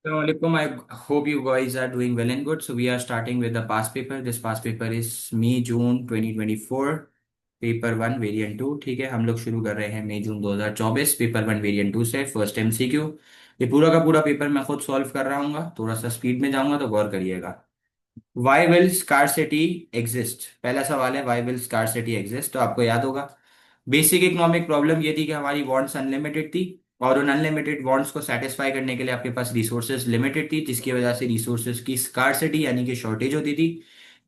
Assalamualaikum. I hope you guys are doing well and good. So we are starting with the past paper. This past paper is May June 2024 paper one variant two. ठीक है, हम लोग शुरू कर रहे हैं May June 2024 paper one variant two से first MCQ. ये पूरा का पूरा पेपर मैं खुद सॉल्व कर रहा हूँ, थोड़ा सा स्पीड में जाऊंगा तो गौर करिएगा। वाई विल स्कार्सिटी एग्जिस्ट, पहला सवाल है वाई विल स्कार्सिटी एग्जिस्ट। तो आपको याद होगा बेसिक इकोनॉमिक प्रॉब्लम ये थी कि हमारी वॉन्ट्स अनलिमिटेड थी, और उन अनलिमिटेड वॉन्ट्स को सेटिस्फाई करने के लिए आपके पास रिसोर्सेज लिमिटेड थी, जिसकी वजह से रिसोर्सेज की स्कार्सिटी यानी कि शॉर्टेज होती थी।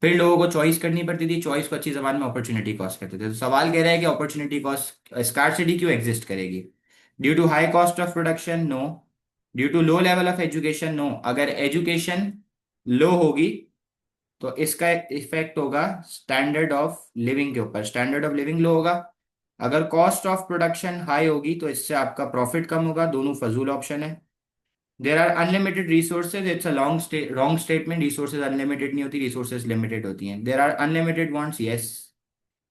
फिर लोगों को चॉइस करनी पड़ती थी, चॉइस को अच्छी जबान में अपॉर्चुनिटी कॉस्ट कहते थे। तो सवाल कह रहा है कि अपॉर्चुनिटी कॉस्ट स्कार्सिटी क्यों एग्जिस्ट करेगी? Due to high cost of production? No. Due to low level of education? No. अगर एजुकेशन लो होगी तो इसका इफेक्ट होगा स्टैंडर्ड ऑफ लिविंग के ऊपर, स्टैंडर्ड ऑफ लिविंग लो होगा। अगर कॉस्ट ऑफ प्रोडक्शन हाई होगी तो इससे आपका प्रॉफिट कम होगा, दोनों फजूल ऑप्शन है। There are unlimited resources, it's a wrong statement. Resources unlimited नहीं होती, रिसोर्सेज लिमिटेड होती हैं। There are unlimited wants, yes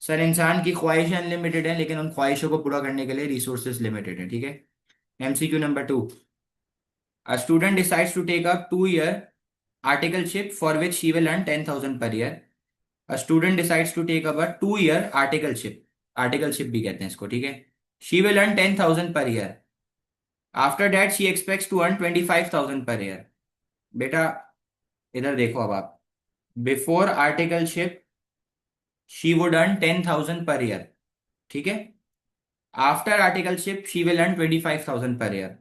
sir, इंसान की ख्वाहिशें अनलिमिटेड हैं, लेकिन उन ख्वाहिशों को पूरा करने के लिए रिसोर्सेज लिमिटेड है। ठीक है। MCQ number two, a student decides to take up 2 year articleship for which she will earn 10,000 per year. A student decides to take up a 2 year articleship, articleship भी कहते हैं इसको। ठीक है। She will earn 10,000 per year. After that she expects to earn 25,000 per year. बेटा इधर देखो अब आप, before articleship she would earn 10,000 per year। ठीक है। After articleship she will earn 25,000 per year.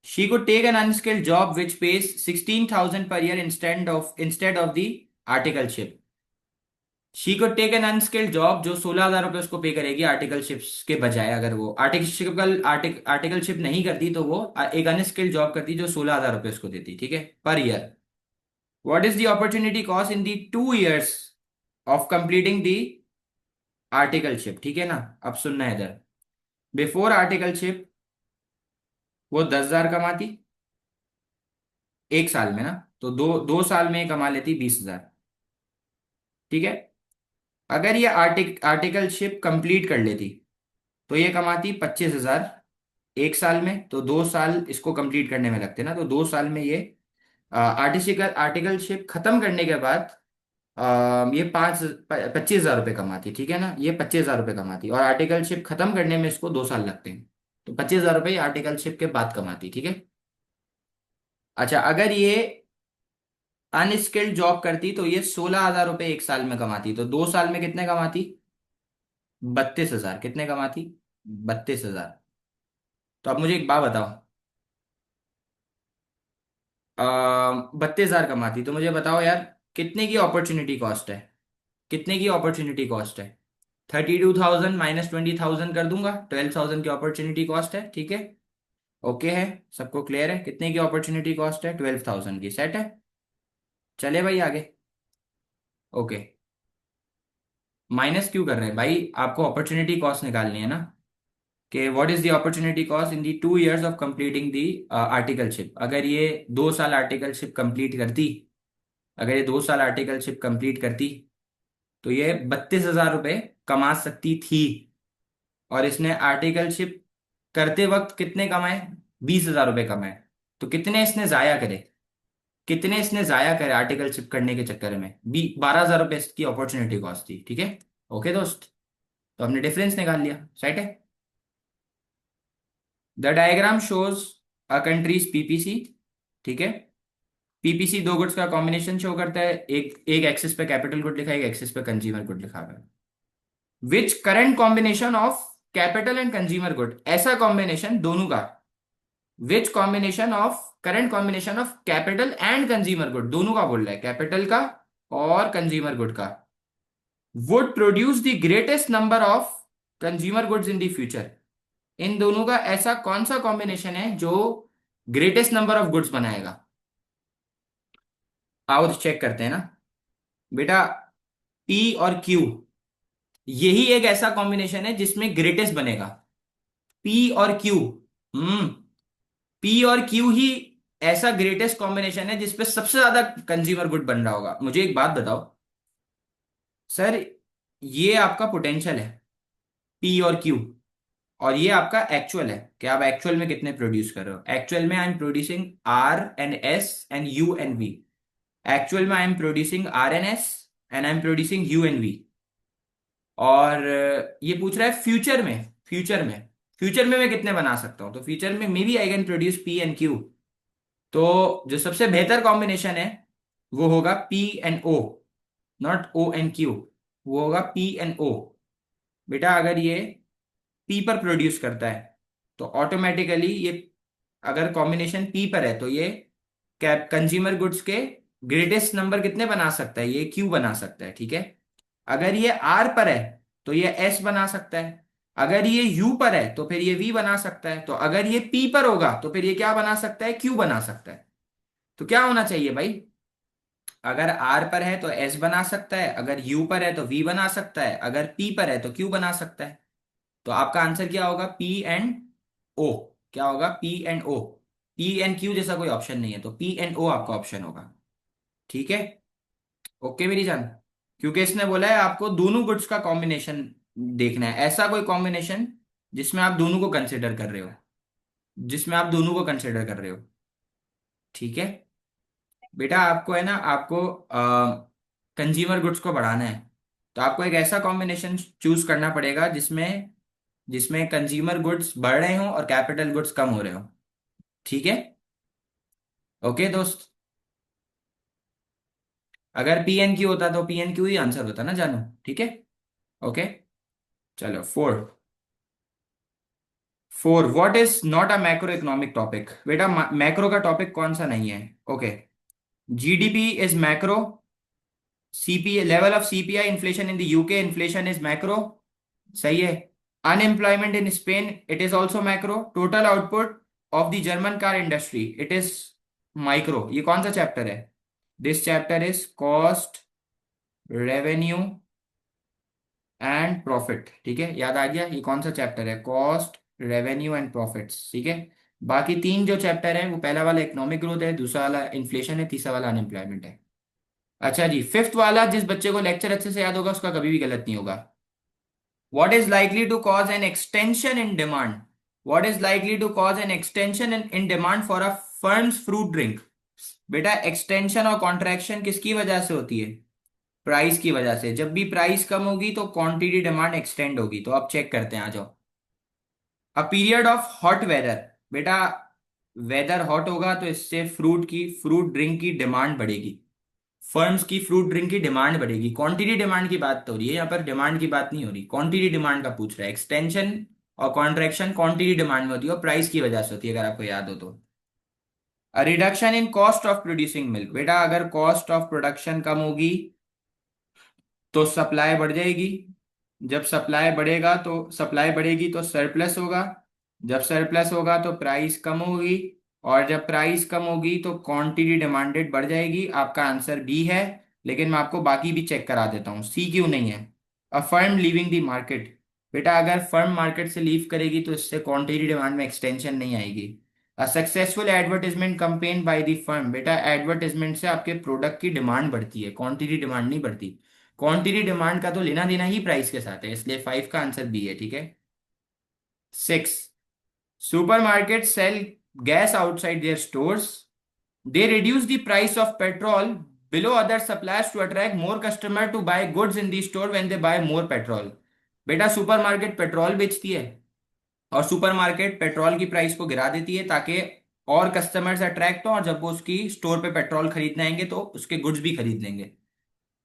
She could take an unskilled job which pays 16,000 per year instead of the articleship. She को take an unskilled job जो 16,000 रुपये उसको पे करेगी आर्टिकलशिप्स के बजाय। अगर वो आर्टिकलशिप नहीं करती तो वो एक अनस्किल्ड जॉब करती जो 16,000 रुपये उसको देती। ठीक है, per year. What is the opportunity cost in the 2 years of completing the articleship? ठीक है ना, अब सुनना है इधर। बिफोर आर्टिकलशिप वो 10,000 कमाती एक साल में ना, तो दो दो साल में ये कमा लेती 20,000। ठीक है। अगर ये आर्टिकलशिप कंप्लीट कर लेती तो ये कमाती 25,000 एक साल में, तो 2 साल इसको कंप्लीट करने में लगते ना, तो 2 साल में ये आर्टिकलशिप खत्म करने के बाद ये 25,000 रुपये कमाती। ठीक है ना, ये 25,000 रुपये कमाती और आर्टिकलशिप खत्म करने में इसको 2 साल लगते हैं, तो 25,000 रुपये आर्टिकलशिप के बाद कमाती। ठीक है। अच्छा, अगर ये अनस्किल्ड जॉब करती तो ये 16,000 रुपये एक साल में कमाती, तो 2 साल में कितने कमाती? 32,000। कितने कमाती? 32,000। तो अब मुझे एक बात बताओ, 32,000 कमाती तो मुझे बताओ यार, कितने की अपॉर्चुनिटी कॉस्ट है? कितने की अपॉर्चुनिटी कॉस्ट है? 32,000 माइनस 20,000 कर दूंगा, 12,000 की अपॉर्चुनिटी कॉस्ट है। ठीक है, ओके है, सबको क्लियर है कितने की अपॉर्चुनिटी कॉस्ट है? 12,000 की। सेट है, चले भाई आगे। ओके, माइनस क्यों कर रहे हैं भाई? आपको अपॉर्चुनिटी कॉस्ट निकालनी है ना, कि what is the opportunity cost in the 2 years of completing the articleship. अगर ये 2 साल आर्टिकलशिप कंप्लीट करती, अगर ये 2 साल आर्टिकलशिप कंप्लीट करती तो ये 32,000 रुपये कमा सकती थी, और इसने आर्टिकलशिप करते वक्त कितने कमाए? 20,000 रुपये कमाए। तो कितने इसने जाया करे, कितने इसने जाया करे आर्टिकलशिप करने के चक्कर में? 12,000 रुपये इसकी अपॉर्चुनिटी कॉस्ट थी। ठीक है, ओके दोस्त, तो हमने डिफरेंस निकाल लिया। साइट है। The diagram shows a countries PPC. ठीक है, पीपीसी दो गुड्स का कॉम्बिनेशन शो करता है, एक एक एक्सिस पे कैपिटल गुड लिखा है, एक एक्सिस पे कंज्यूमर गुड लिखा है। Which current combination of capital and consumer good, ऐसा कॉम्बिनेशन दोनों का, which combination of current combination of capital and consumer good, दोनों का बोल रहा है, कैपिटल का और कंज्यूमर गुड का, would produce the greatest number of consumer goods in the future. इन दोनों का ऐसा कौन सा कॉम्बिनेशन है जो ग्रेटेस्ट नंबर ऑफ गुड्स बनाएगा? आओ तो चेक करते हैं ना बेटा। पी और क्यू, यही एक ऐसा कॉम्बिनेशन है जिसमें ग्रेटेस्ट बनेगा। पी और क्यू, हम्म, पी और क्यू ही ऐसा ग्रेटेस्ट कॉम्बिनेशन है जिसपे सबसे ज्यादा कंज्यूमर गुड बन रहा होगा। मुझे एक बात बताओ सर, ये आपका पोटेंशियल है, पी और क्यू, और ये आपका एक्चुअल है कि आप एक्चुअल में कितने प्रोड्यूस कर रहे हो। एक्चुअल में I am producing R and S and U and V. Actual में I am producing R N S and I am producing U and V. और ये पूछ रहा है फ्यूचर में। फ्यूचर में फ्यूचर में मैं कितने बना सकता हूँ, तो फ्यूचर में may be I can produce P and Q. तो जो सबसे बेहतर कॉम्बिनेशन है वो होगा P and O, not O and Q. वो होगा पी एंड ओ। बेटा अगर ये पी पर प्रोड्यूस करता है तो ऑटोमेटिकली ये, अगर कॉम्बिनेशन पी पर है तो ये कैप कंज्यूमर गुड्स के ग्रेटेस्ट नंबर कितने बना सकता है, ये क्यू बना सकता है, ठीक है। अगर ये आर पर है तो ये एस बना सकता है। अगर ये यू पर है तो फिर ये वी बना सकता है। तो अगर ये पी पर होगा तो फिर ये क्या बना सकता है, क्यू बना सकता है। तो क्या होना चाहिए भाई, अगर आर पर है तो एस बना सकता है, अगर यू पर है तो वी बना सकता है, अगर पी पर है तो क्यू बना सकता है। तो आपका आंसर क्या होगा, पी एंड ओ। क्या होगा, P and O. P and Q जैसा कोई ऑप्शन नहीं है, तो पी एंड ओ आपका ऑप्शन होगा। ठीक है, ओके मेरी जान। क्योंकि इसने बोला है आपको दोनों गुड्स का कॉम्बिनेशन देखना है, ऐसा कोई कॉम्बिनेशन जिसमें आप दोनों को कंसिडर कर रहे हो, जिसमें आप दोनों को कंसिडर कर रहे हो। ठीक है बेटा, आपको है ना, आपको कंज्यूमर गुड्स को बढ़ाना है, तो आपको एक ऐसा कॉम्बिनेशन चूज करना पड़ेगा जिसमें जिसमें कंज्यूमर गुड्स बढ़ रहे हो और कैपिटल गुड्स कम हो रहे हो। ठीक है, ओके दोस्त। अगर पी एन क्यू होता तो पी एन क्यू ही आंसर होता ना जानू। ठीक है, ओके। चलो, four. Four, what is not a macro economic topic. बेटा मैक्रो का टॉपिक कौन सा नहीं है। Okay, GDP is macro. CP level of CPI inflation in the UK, inflation is macro. सही है। Unemployment in Spain, it is also macro. Total output of the German car industry, it is micro. ये कौन सा chapter है, this chapter is cost, revenue and profit. ठीक है, याद आ गया ये कौन सा चैप्टर है, कॉस्ट, रेवेन्यू एंड प्रॉफिट्स। ठीक है, बाकी तीन जो चैप्टर है वो पहला वाला इकोनॉमिक ग्रोथ है, दूसरा वाला इन्फ्लेशन है, तीसरा वाला अनएम्प्लॉयमेंट है। अच्छा जी, फिफ्थ वाला, जिस बच्चे को लेक्चर अच्छे से याद होगा उसका कभी भी गलत नहीं होगा। What is likely to cause an extension in demand? What is likely to cause an extension in demand for a firm's fruit drink? बेटा एक्सटेंशन और कॉन्ट्रैक्शन किसकी वजह से होती है, प्राइस की वजह से। जब भी प्राइस कम होगी तो क्वांटिटी डिमांड एक्सटेंड होगी। तो अब चेक करते हैं, आ जाओ। A period of hot weather. बेटा वेदर हॉट होगा तो इससे फ्रूट ड्रिंक की डिमांड बढ़ेगी। फर्म्स की फ्रूट ड्रिंक की डिमांड बढ़ेगी। क्वांटिटी डिमांड की बात तो हो रही है, यहाँ पर डिमांड की बात नहीं हो रही, क्वांटिटी डिमांड का पूछ रहा है। एक्सटेंशन और कॉन्ट्रैक्शन क्वांटिटी डिमांड में होती है और प्राइस की वजह से होती है, अगर आपको याद हो तो। Reduction in cost of producing milk. बेटा अगर कॉस्ट ऑफ प्रोडक्शन कम होगी तो सप्लाई बढ़ जाएगी। जब सप्लाई बढ़ेगी तो सरप्लस होगा। जब सरप्लस होगा तो प्राइस कम होगी। और जब प्राइस कम होगी तो क्वांटिटी डिमांडेड बढ़ जाएगी। आपका आंसर बी है। लेकिन मैं आपको बाकी भी चेक करा देता हूँ, सी क्यों नहीं है। A firm leaving the market. बेटा अगर फर्म मार्केट से लीव करेगी तो इससे क्वांटिटी डिमांड में एक्सटेंशन नहीं आएगी। A successful advertisement campaign by the firm. बेटा एडवर्टाइजमेंट से आपके प्रोडक्ट की डिमांड बढ़ती है, क्वांटिटी डिमांड नहीं बढ़ती। क्वांटिटी डिमांड का तो लेना देना ही प्राइस के साथ है, इसलिए फाइव का आंसर बी है। ठीक है, six, supermarket sell gas outside their stores. They reduce the price of petrol below other suppliers to attract more customer to buy goods in the store when they buy more petrol. बेटा supermarket petrol बेचती है और supermarket petrol की price को गिरा देती है ताकि और कस्टमर्स अट्रैक्ट हो, और जब वो उसकी स्टोर पे पेट्रोल खरीदने आएंगे तो उसके गुड्स भी खरीद लेंगे।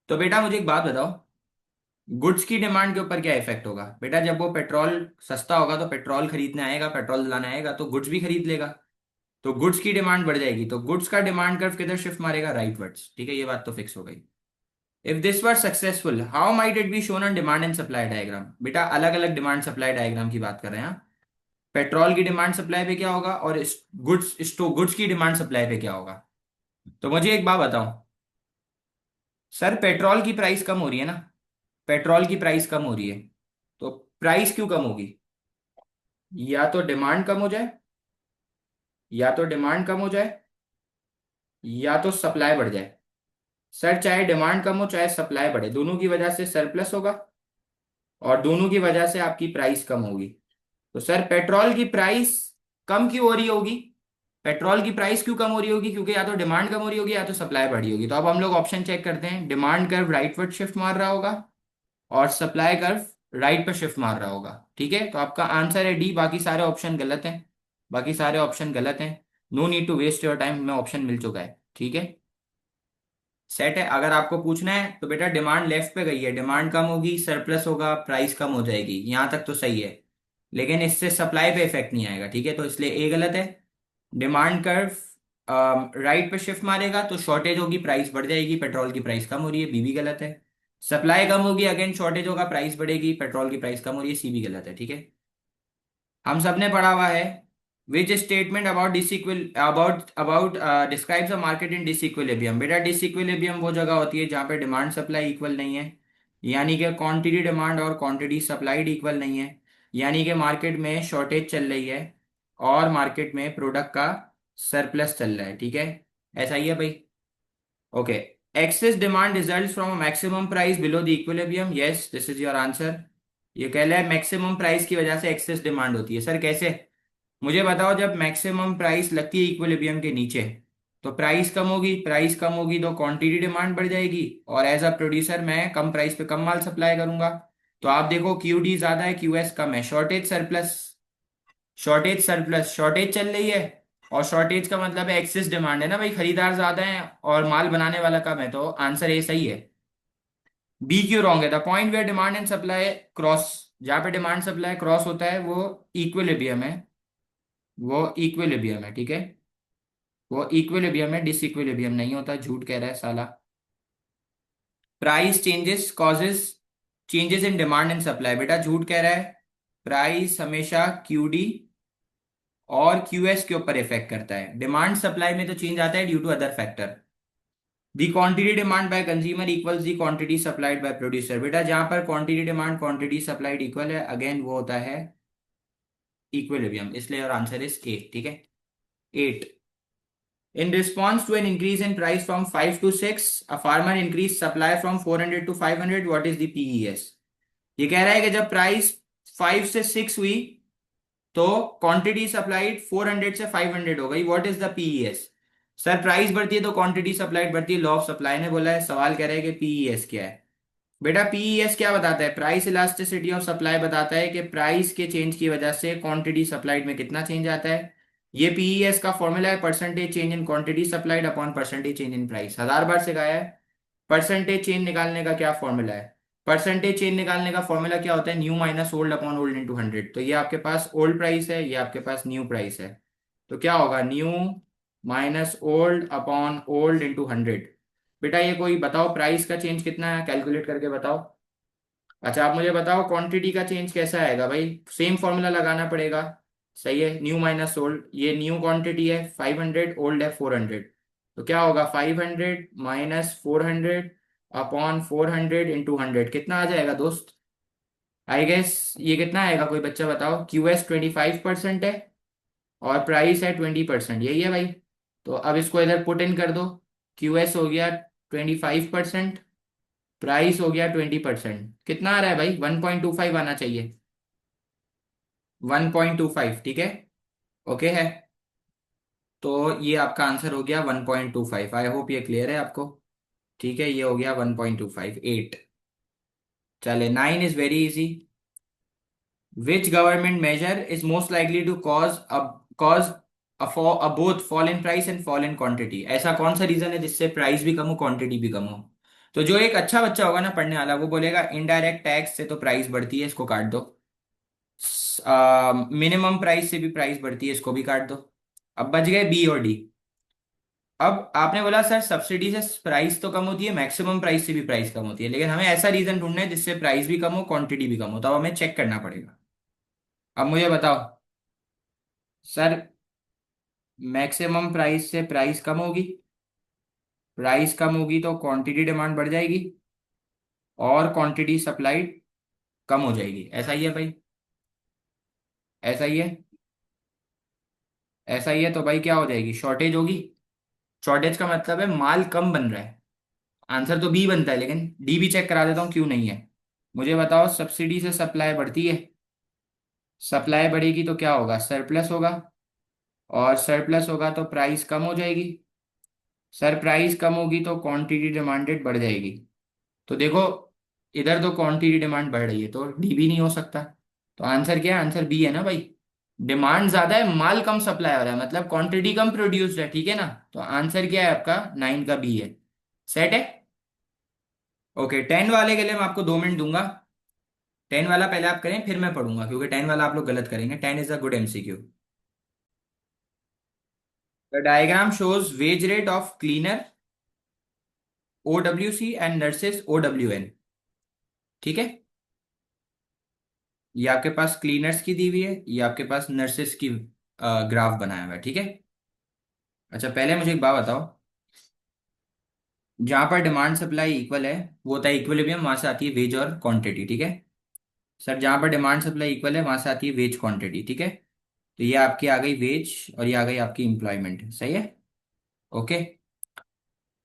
तो बेटा मुझे एक बात बताओ, गुड्स की डिमांड के ऊपर क्या इफेक्ट होगा। बेटा जब वो पेट्रोल सस्ता होगा तो पेट्रोल खरीदने आएगा, पेट्रोल दिलाने आएगा तो गुड्स भी खरीद लेगा। तो गुड्स की डिमांड बढ़ जाएगी, तो गुड्स का डिमांड कर्व किधर शिफ्ट मारेगा, राइट वर्ड्स। ठीक है, ये बात तो फिक्स हो गई। If this were successful how might it be shown on demand and supply diagram. बेटा अलग अलग डिमांड सप्लाई डायग्राम की बात कर रहे हैं हाँ? पेट्रोल की डिमांड सप्लाई पे क्या होगा और गुड्स की डिमांड सप्लाई पे क्या होगा। तो मुझे एक बात बताओ सर, पेट्रोल की प्राइस कम हो रही है ना, पेट्रोल की प्राइस कम हो रही है, तो प्राइस क्यों कम होगी, या तो डिमांड कम हो जाए, या तो डिमांड कम हो जाए, या तो सप्लाई बढ़ जाए। सर चाहे डिमांड कम हो चाहे सप्लाई बढ़े, दोनों की वजह से सरप्लस होगा और दोनों की वजह से आपकी प्राइस कम होगी। तो सर पेट्रोल की प्राइस कम क्यों हो रही होगी? पेट्रोल की प्राइस क्यों कम हो रही होगी? क्योंकि या तो डिमांड कम हो रही होगी या तो सप्लाई बढ़ी होगी। तो अब हम लोग ऑप्शन चेक करते हैं। डिमांड कर्व राइटवर्ड शिफ्ट मार रहा होगा और सप्लाई कर्व राइट पर शिफ्ट मार रहा होगा। ठीक है, तो आपका आंसर है डी। बाकी सारे ऑप्शन गलत हैं। बाकी सारे ऑप्शन गलत हैं। No need to waste your time, हमें ऑप्शन मिल चुका है। ठीक है, सेट है। अगर आपको पूछना है तो बेटा डिमांड लेफ्ट पे गई है, डिमांड कम होगी, सरप्लस होगा, प्राइस कम हो जाएगी, यहां तक तो सही है। लेकिन इससे सप्लाई पे इफेक्ट नहीं आएगा। ठीक है, तो इसलिए ए गलत है। डिमांड कर्व राइट पे शिफ्ट मारेगा तो शॉर्टेज होगी, प्राइस बढ़ जाएगी, पेट्रोल की प्राइस कम हो रही है, बी भी गलत है। सप्लाई कम होगी, अगेन शॉर्टेज होगा, प्राइस बढ़ेगी, पेट्रोल की प्राइस कम हो रही है, सी भी गलत है। ठीक है, हम सब ने पढ़ा हुआ है। Which statement about disequal about describes a market in disequilibrium? बेटा डिसइक्विलिब्रियम वो जगह होती है जहाँ पे डिमांड सप्लाई इक्वल नहीं है, यानी कि क्वांटिटी डिमांड और क्वांटिटी सप्लाइड इक्वल नहीं है, यानी कि मार्केट में शॉर्टेज चल रही है और मार्केट में प्रोडक्ट का सरप्लस चल रहा है। ठीक है, ऐसा ही है भाई। Okay, excess demand result from a maximum price below the equilibrium, yes this is your answer. ये कह रहा है मैक्सिमम प्राइस की वजह से एक्सेस डिमांड होती है। सर कैसे? मुझे बताओ, जब मैक्सिमम प्राइस लगती है इक्विलिब्रियम के नीचे तो प्राइस कम होगी, प्राइस कम होगी तो क्वांटिटी डिमांड बढ़ जाएगी, और एज अ प्रोड्यूसर मैं कम प्राइस पे कम माल सप्लाई करूंगा। तो आप देखो क्यू डी ज्यादा है, क्यू एस कम है, shortage surplus. Shortage surplus, shortage चल रही है और शॉर्टेज का मतलब है एक्सेस डिमांड है ना भाई, खरीदार ज्यादा है और माल बनाने वाला कम है, तो आंसर ए सही है। बी क्यों रॉन्ग है? The point where demand and supply cross, जहाँ पे डिमांड सप्लाई क्रॉस होता है वो इक्विलिब्रियम है। वो इक्विलिब्रियम है, ठीक है, वो इक्विलिब्रियम है, डिसइक्विलिब्रियम नहीं होता। झूठ कह रहा है साला। Price changes causes changes in demand and supply, बेटा झूठ कह रहा है। प्राइस हमेशा क्यूडी और क्यूएस के ऊपर इफेक्ट करता है, डिमांड सप्लाई में तो चेंज आता है due to other factor. The quantity demand by consumer equals the quantity supplied by producer, बेटा जहां पर quantity demand quantity supplied equal है, अगेन वो होता है इक्विलिब्रियम, इसलिए और आंसर इज ए। ठीक है, 8। In response to an increase in price from 5 to 6, a farmer increased supply from 400 to 500. What is the PES? ये कह रहा है कि जब प्राइस 5 से 6 हुई तो क्वांटिटी सप्लाइड 400 से 500 हो गई। What is the PES? Sir price बढ़ती है तो क्वांटिटी सप्लाइड बढ़ती है, लॉ ऑफ सप्लाई ने बोला है। सवाल कह रहा है कि पीईएस क्या है। बेटा पीईएस क्या बताता है? प्राइस इलास्टिसिटी ऑफ सप्लाई बताता है कि प्राइस के चेंज की वजह से क्वांटिटी सप्लाइड में कितना चेंज आता है। ये पीईएस का फॉर्मूला है, percentage change in quantity supplied upon percentage change in price. 1000 बार सिखाया है। परसेंटेज चेंज निकालने का क्या फॉर्मूला है? परसेंटेज चेंज निकालने का फॉर्मूला क्या होता है? New minus old upon old into 100। तो ये आपके पास ओल्ड प्राइस है, ये आपके पास न्यू प्राइस है, तो क्या होगा? New minus old upon old into 100। बेटा ये कोई बताओ प्राइस का चेंज कितना है, कैलकुलेट करके बताओ। अच्छा आप मुझे बताओ क्वांटिटी का चेंज कैसा आएगा भाई? सेम फॉर्मूला लगाना पड़ेगा। सही है, न्यू माइनस ओल्ड, ये न्यू क्वांटिटी है 500, ओल्ड है 400, तो क्या होगा? 500 माइनस 400 अपॉन 400 इंटू 100, कितना आ जाएगा दोस्त? आई गेस ये कितना आएगा, कोई बच्चा बताओ। क्यू एस 25% है और प्राइस है 20%, यही है भाई। तो अब इसको इधर पुट इन कर दो। क्यू एस हो गया 25%, प्राइस हो गया 20%, कितना आ रहा है भाई? 1.25 आना चाहिए। 1.25, ठीक है, ओके है। तो ये आपका आंसर हो गया 1.25। आई होप ये क्लियर है आपको। ठीक है, ये हो गया 1.25, 8। चले 9 is very easy. Which government measure is most likely to cause a both fall in price and fall in quantity? ऐसा कौन सा रीजन है जिससे प्राइस भी कम हो क्वांटिटी भी कम हो? तो जो एक अच्छा बच्चा होगा ना पढ़ने वाला, वो बोलेगा इनडायरेक्ट टैक्स से तो प्राइस बढ़ती है, इसको काट दो। मिनिमम प्राइस से भी प्राइस बढ़ती है, इसको भी काट दो। अब बच गए बी और डी। अब आपने बोला सर सब्सिडी से प्राइस तो कम होती है, मैक्सिमम प्राइस से भी प्राइस कम होती है, लेकिन हमें ऐसा रीजन ढूंढना है जिससे प्राइस भी कम हो क्वांटिटी भी कम हो, तो अब हमें चेक करना पड़ेगा। अब मुझे बताओ सर, मैक्सिमम प्राइस से प्राइस कम होगी, प्राइस कम होगी तो क्वांटिटी डिमांड बढ़ जाएगी और क्वांटिटी सप्लाइड कम हो जाएगी, ऐसा ही है भाई, ऐसा ही है। ऐसा ही है तो भाई क्या हो जाएगी? शॉर्टेज होगी। शॉर्टेज का मतलब है माल कम बन रहा है। आंसर तो बी बनता है, लेकिन डी भी चेक करा देता हूँ क्यों नहीं है। मुझे बताओ सब्सिडी से सप्लाई बढ़ती है, सप्लाई बढ़ेगी तो क्या होगा, सरप्लस होगा। और सरप्लस होगा तो प्राइस कम हो जाएगी। सर प्राइस कम होगी तो क्वांटिटी डिमांडेड बढ़ जाएगी। तो देखो, इधर तो क्वांटिटी डिमांड बढ़ रही है तो डी भी नहीं हो सकता। तो आंसर क्या है, आंसर बी है ना भाई। डिमांड ज्यादा है, माल कम सप्लाई हो रहा है, मतलब क्वांटिटी कम प्रोड्यूस्ड है, ठीक है ना। तो आंसर क्या है आपका, 9 का बी है। सेट है। ओके, 10 वाले के लिए मैं आपको 2 मिनट दूंगा। 10 वाला पहले आप करें फिर मैं पढ़ूंगा, क्योंकि 10 वाला आप लोग गलत करेंगे। 10 is a good MCQ. The diagram shows wage rate of cleaner OWC and nurses OWN। ठीक है। ये आपके पास क्लीनर्स की दी हुई है, ये आपके पास नर्सेस की ग्राफ बनाया हुआ है, ठीक है। अच्छा, पहले मुझे एक बात बताओ। जहां पर डिमांड सप्लाई इक्वल है वो होता है इक्विलिब्रियम, वहां से आती है वेज और क्वांटिटी, ठीक है। सर जहां पर डिमांड सप्लाई इक्वल है वहां से आती है वेज क्वांटिटी, ठीक है। तो ये आपकी आ गई वेज और ये आ गई आपकी इंप्लॉयमेंट, सही है। ओके।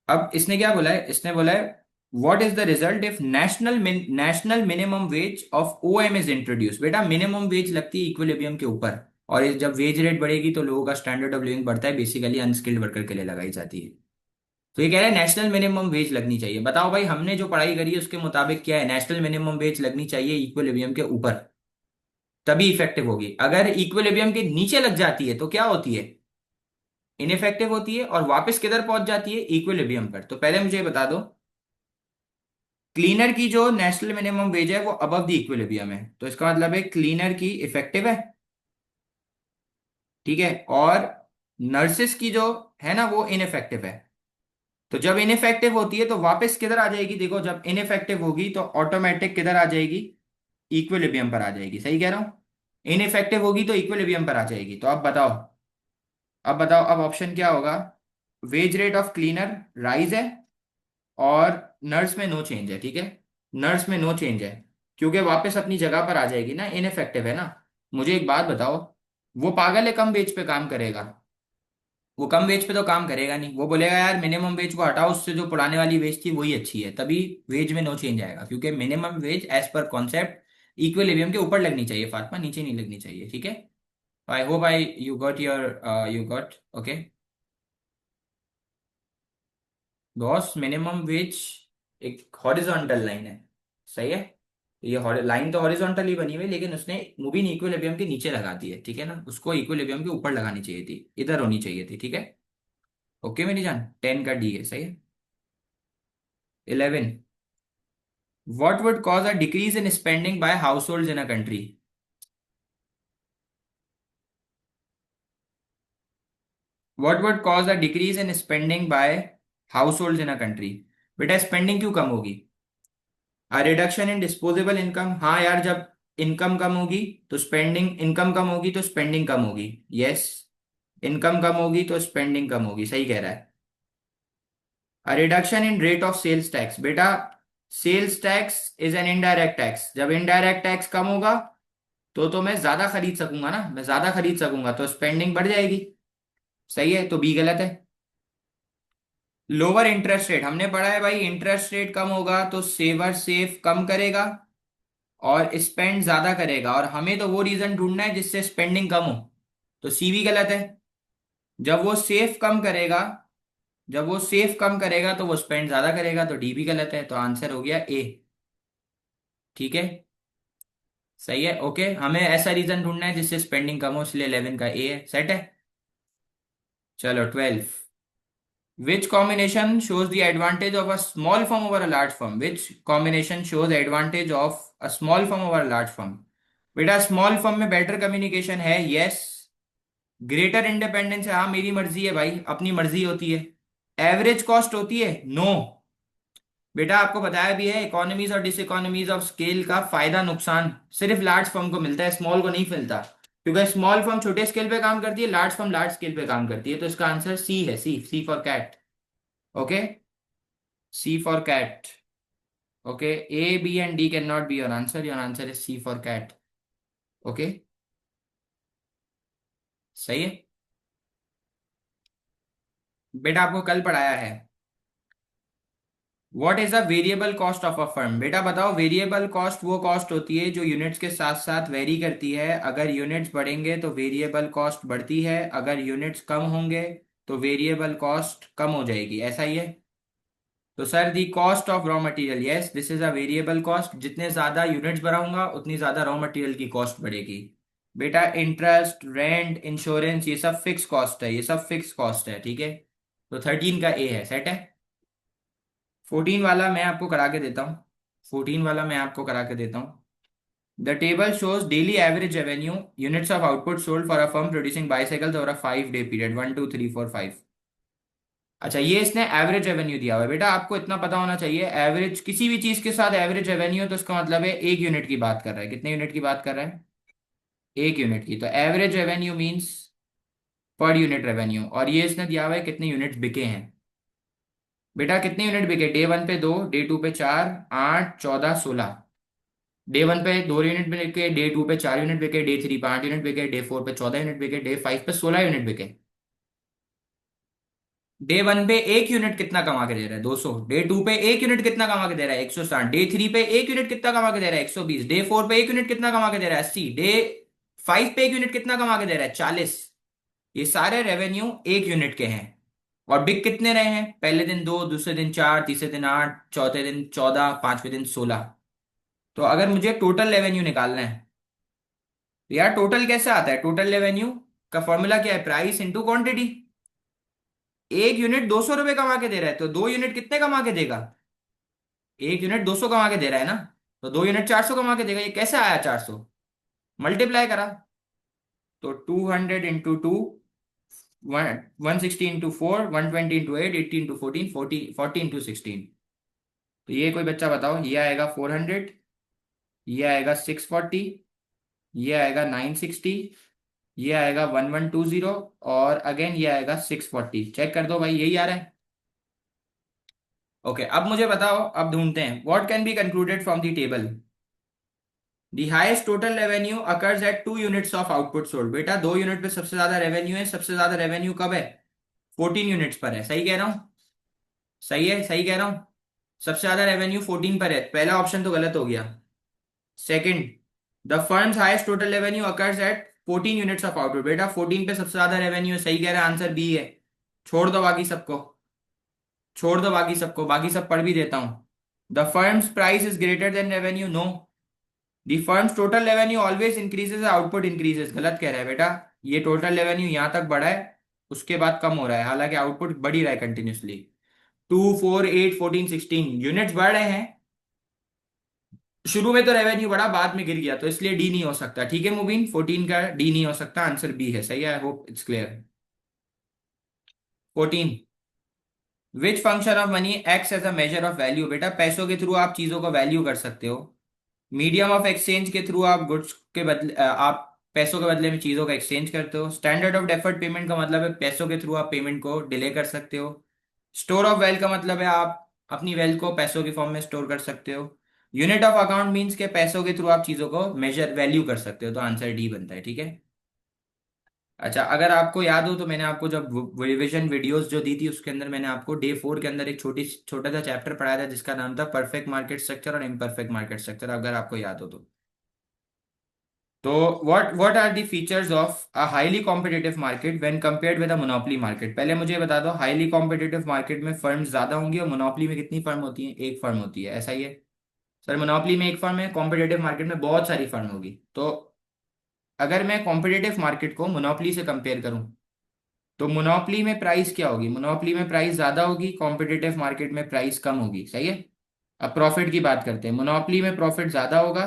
अब इसने क्या बोला है, इसने बोला है what is the result if national minimum ways of OM is introduce. बेटा मिनिमम वेज लगती है इक्विलिब्रियम के ऊपर, और जब वेज रेट बढ़ेगी तो लोगों का स्टैंडर्ड ऑफ लिविंग बढ़ता है, बेसिकली अनस्किल्ड वर्कर के लिए लगाई जाती है। तो ये कह रहा है नेशनल मिनिमम वेज लगनी चाहिए। बताओ भाई, हमने जो पढ़ाई करी है उसके मुताबिक क्या है, नेशनल मिनिमम वेज लगनी चाहिए इक्विलिब्रियम के ऊपर, तभी इफेक्टिव होगी। अगर इक्विलिब्रियम के नीचे लग जाती है तो क्या होती है, इनइफेक्टिव होती है, और वापस किधर पहुंच जाती है, इक्विलिब्रियम पर। तो पहले मुझे ये बता दो, क्लीनर की जो नेशनल मिनिमम वेज है वो अबव द इक्विलिब्रियम है, तो इसका मतलब है क्लीनर की इफेक्टिव है, ठीक है। और नर्सिस की जो है ना वो इनइफेक्टिव है। तो जब इनइफेक्टिव होती है तो वापस किधर आ जाएगी, देखो जब इनइफेक्टिव होगी तो ऑटोमेटिक किधर आ जाएगी, इक्विलिब्रियम पर आ जाएगी, सही कह रहा हूं। इनइफेक्टिव होगी तो इक्विलिब्रियम पर आ जाएगी। तो अब बताओ, अब बताओ, अब ऑप्शन क्या होगा। Wage rate of cleaner rise है और नर्स में नो चेंज है, ठीक है। नर्स में नो चेंज है क्योंकि वापस अपनी जगह पर आ जाएगी ना, इनइफेक्टिव है ना। मुझे एक बात बताओ, वो पागल है कम वेज पे काम करेगा, वो कम वेज पे तो काम करेगा नहीं। वो बोलेगा यार मिनिमम वेज को हटाओ, उससे जो पुराने वाली वेज थी वही अच्छी है, तभी वेज में नो चेंज आएगा। क्योंकि minimum wage as per concept equilibrium के ऊपर लगनी चाहिए फातिमा, नीचे नहीं लगनी चाहिए, ठीक है। I hope I you got your, you got okay. Boss minimum wage एक हॉरिजॉन्टल लाइन है, सही है। ये लाइन तो हॉरिजॉन्टल ही बनी हुई है, लेकिन उसने मूविंग इक्विलिब्रियम के नीचे लगा दी है, ठीक है ना। उसको इक्विलिब्रियम के ऊपर लगानी चाहिए थी, इधर होनी चाहिए थी, ठीक है। ओके मेरी जान, 10 का डी है, सही है। 11, what would cause a decrease in spending by household in a country. What would cause a decrease in spending by household in a country. बेटा स्पेंडिंग क्यों कम होगी, a reduction in disposable income. हाँ यार, जब income कम होगी तो spending, income कम होगी तो स्पेंडिंग कम होगी। यस, इनकम कम होगी तो स्पेंडिंग कम होगी, सही कह रहा है। A reduction in rate of sales tax. बेटा sales tax is an indirect tax, जब इनडायरेक्ट टैक्स कम होगा तो मैं ज्यादा खरीद सकूंगा ना, मैं ज्यादा खरीद सकूंगा तो स्पेंडिंग बढ़ जाएगी, सही है। तो बी गलत है। लोअर इंटरेस्ट रेट, हमने पढ़ा है भाई, इंटरेस्ट रेट कम होगा तो सेवर सेव कम करेगा और स्पेंड ज्यादा करेगा, और हमें तो वो रीजन ढूंढना है जिससे स्पेंडिंग कम हो। तो सी भी गलत है। जब वो सेफ कम करेगा, जब वो सेफ कम करेगा तो वो स्पेंड ज्यादा करेगा, तो डी भी गलत है। तो आंसर हो गया ए, ठीक है। सही है। ओके, हमें ऐसा रीजन ढूंढना है जिससे स्पेंडिंग कम हो, इसलिए 11 का ए है, सेट है। चलो 12, which combination shows the advantage of a small firm over a large firm, which combination shows the advantage of a small firm over a large firm। बेटा स्मॉल फर्म में बेटर कम्युनिकेशन है, yes. Greater independence है, हाँ मेरी मर्जी है भाई, अपनी मर्जी होती है। एवरेज कॉस्ट होती है, नो। बेटा आपको बताया भी है, इकोनॉमीज और डिस इकोनॉमीज ऑफ स्केल का फायदा नुकसान सिर्फ लार्ज फर्म को मिलता है, स्मॉल को नहीं मिलता। क्योंकि स्मॉल फर्म छोटे स्केल पे काम करती है, लार्ज फर्म लार्ज स्केल पे काम करती है। तो इसका आंसर सी है, C, C for cat. Okay, C for cat. Okay, A B and D can not be your answer, your answer is C for cat. Okay, सही है। बेटा आपको कल पढ़ाया है, what is the variable cost of a firm? बेटा बताओ, variable cost वो कॉस्ट होती है जो यूनिट्स के साथ साथ वेरी करती है। अगर यूनिट्स बढ़ेंगे तो वेरिएबल कॉस्ट बढ़ती है, अगर यूनिट्स कम होंगे तो वेरिएबल कॉस्ट कम हो जाएगी, ऐसा ही है। तो sir the cost of raw material, yes this is a variable cost. जितने ज्यादा यूनिट्स बढ़ाऊंगा उतनी ज्यादा रॉ मटेरियल की कॉस्ट बढ़ेगी। बेटा इंटरेस्ट, रेंट, इंश्योरेंस, ये सब फिक्स कॉस्ट है, ये सब फिक्स कॉस्ट है, ठीक है। तो 13 का ए है, सेट है। 14 वाला मैं आपको करा के देता हूँ। 14 वाला मैं आपको करा के देता हूँ। The table shows daily average revenue units of output sold for a firm producing bicycles over a 5 day period, 1 2 3 4 5। अच्छा, ये इसने एवरेज रेवेन्यू दिया हुआ है। बेटा आपको इतना पता होना चाहिए, एवरेज किसी भी चीज के साथ एवरेज रेवेन्यू है तो इसका मतलब है एक यूनिट की बात कर रहा है। कितने यूनिट की बात कर रहा है? एक यूनिट की। तो average revenue means per unit revenue, और ये इसने दिया हुआ है कितने यूनिट्स बिके हैं। बेटा कितने यूनिट बिके? डे वन पे 2, डे टू पे 4, 8, 14, 16। डे वन पे 2 यूनिट बिके, डे टू पे 4 यूनिट बिके, डे थ्री पे 8 यूनिट बिके, डे फोर पे 14 यूनिट बिके, डे फाइव पे 16 यूनिट बिके। डे वन पे एक यूनिट कितना कमा के दे रहा है? 200। डे टू पे एक यूनिट कितना कमा के दे रहा है? 160। डे थ्री पे एक यूनिट कितना कमा के दे रहा है? 120। डे फोर पे एक यूनिट कितना कमा के दे रहा है? 80। डे फाइव पे एक यूनिट कितना कमा के दे रहा है? 40। ये सारे रेवेन्यू एक यूनिट के हैं। और बिक कितने रहे हैं? पहले दिन 2, दूसरे दिन 4, तीसरे दिन 8, चौथे दिन 14, पांचवें दिन 16। तो अगर मुझे टोटल रेवेन्यू निकालना है तो यार टोटल कैसे आता है? टोटल रेवेन्यू का फॉर्मूला क्या है? Price into quantity. एक यूनिट 200 रुपये कमा के दे रहा है तो 2 यूनिट कितने कमा के देगा? एक यूनिट 200 कमा के दे रहा है ना, तो 2 यूनिट 400 कमा के देगा। ये कैसे आया 400? मल्टीप्लाई करा। तो 200 into 2, 160 into 4, 120 into 8, 80 into 14, 40 into 16। तो ये कोई बच्चा बताओ, ये आएगा 400, ये आएगा 640, ये आएगा 960, ये आएगा 1120, और अगेन ये आएगा 640। चेक कर दो भाई, यही आ रहा है। ओके, अब मुझे बताओ, अब ढूंढते हैं what can be concluded from the table. The highest total revenue occurs at 2 units of output sold. बेटा 2 यूनिट पे सबसे ज्यादा रेवेन्यू है। सबसे ज्यादा रेवेन्यू कब है? 14 यूनिट्स पर है। सही कह रहा हूँ? सही है, सही कह रहा हूँ। सबसे ज्यादा रेवेन्यू 14 पर है। पहला ऑप्शन तो गलत हो गया। Second, the firms highest total revenue occurs at 14 units of output. बेटा 14 पे सबसे ज्यादा रेवेन्यू है। सही कह रहा है, आंसर बी है। छोड़ दो बाकी सबको, छोड़ दो बाकी सबको, बाकी सब पढ़ भी देता हूं। The firm's price is greater than revenue, no. The firm's total revenue always increases, output increases, गलत कह रहा है बेटा। ये टोटल रेवेन्यू यहां तक बढ़ा है, उसके बाद कम हो रहा है, हालांकि आउटपुट बढ़ ही रहा है कंटिन्यूसली। 2, 4, 8, 14, 16 यूनिट्स बढ़ रहे हैं। शुरू में तो रेवेन्यू बढ़ा, बाद में गिर गया, तो इसलिए डी नहीं हो सकता। ठीक है मुबीन, 14 का डी नहीं हो सकता, आंसर बी है। सही है, I hope it's clear. 14, which function of money acts as a measure of value. बेटा पैसों के थ्रू आप चीजों को वैल्यू कर सकते हो। मीडियम ऑफ एक्सचेंज के थ्रू आप गुड्स के बदले, आप पैसों के बदले में चीजों का एक्सचेंज करते हो। स्टैंडर्ड ऑफ डेफर्ड पेमेंट का मतलब है पैसों के थ्रू आप पेमेंट को डिले कर सकते हो। स्टोर ऑफ वेल्थ का मतलब है आप अपनी वेल्थ को पैसों की फॉर्म में स्टोर कर सकते हो। यूनिट ऑफ अकाउंट मीन्स के पैसों के थ्रू आप चीजों को मेजर वैल्यू कर सकते हो। तो आंसर डी बनता है, ठीक है। अच्छा, अगर आपको याद हो तो मैंने आपको जब रिविजन वीडियोस जो दी थी उसके अंदर मैंने आपको डे 4 के अंदर एक छोटा सा चैप्टर पढ़ाया था जिसका नाम था परफेक्ट मार्केट स्ट्रक्चर और इम्परफेक्ट मार्केट स्ट्रक्चर, अगर आपको याद हो तो। तो what are the features of a highly competitive market when compared with a monopoly market. पहले मुझे ये बता दो, हाईली कॉम्पिटिटिव मार्केट में फर्म्स ज्यादा होंगी और मोनोपोली में कितनी फर्म होती है? एक फर्म होती है, ऐसा ही है। सर मोनोपोली में एक फर्म है, कॉम्पिटिटिव मार्केट में बहुत सारी फर्म होगी। तो अगर मैं कॉम्पिटिटिव मार्केट को मोनोपोली से कंपेयर करूं तो मोनोपोली में प्राइस क्या होगी? मोनोपोली में प्राइस ज्यादा होगी, कॉम्पिटिटिव मार्केट में प्राइस कम होगी, सही है। अब प्रॉफिट की बात करते हैं। मोनोपोली में प्रॉफिट ज्यादा होगा,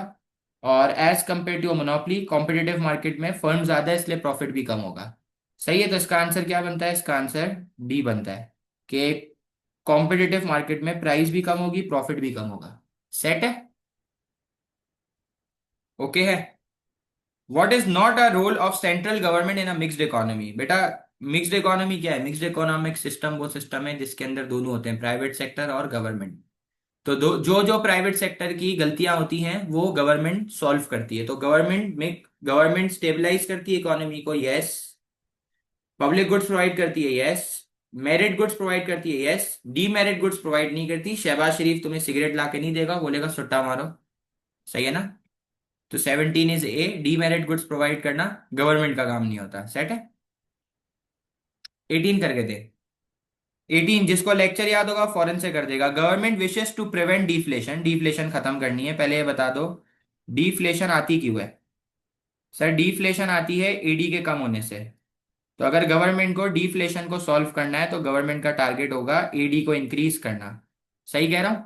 और as compare to monopoly competitive market में फर्म ज्यादा है, इसलिए प्रॉफिट भी कम होगा। सही है, तो इसका आंसर क्या बनता है? इसका आंसर डी बनता है कि कॉम्पिटिटिव मार्केट में प्राइस भी कम होगी, प्रॉफिट भी कम होगा। सेट है, ओके है। What is not a role of central government in a mixed economy. बेटा मिक्स्ड इकोनॉमी क्या है? मिक्स्ड इकोनॉमिक सिस्टम वो सिस्टम है जिसके अंदर दोनों होते हैं, प्राइवेट सेक्टर और गवर्नमेंट। तो दो जो जो प्राइवेट सेक्टर की गलतियां होती हैं वो गवर्नमेंट सॉल्व करती है। तो गवर्नमेंट स्टेबलाइज करती है इकोनॉमी को, यस। पब्लिक गुड्स प्रोवाइड करती है, यस। मेरिट गुड्स प्रोवाइड करती है, यस। डीमेरिट गुड्स प्रोवाइड नहीं करती। शहबाज शरीफ तुम्हें सिगरेट ला के नहीं देगा, बोलेगा सुट्टा मारो। सही है ना? तो 17 is a, demerit goods provide करना गवर्नमेंट का काम नहीं होता। सेट है? 18 करके दे। 18, जिसको लेक्चर याद होगा फौरन से कर देगा। Government wishes to prevent deflation, deflation खत्म करनी है। पहले ये बता दो, डिफ्लेशन आती क्यों है? सर डिफ्लेशन आती है ईडी के कम होने से। तो अगर गवर्नमेंट को डिफ्लेशन को सॉल्व करना है तो गवर्नमेंट का टारगेट होगा ईडी को इंक्रीज करना। सही कह रहा हूं?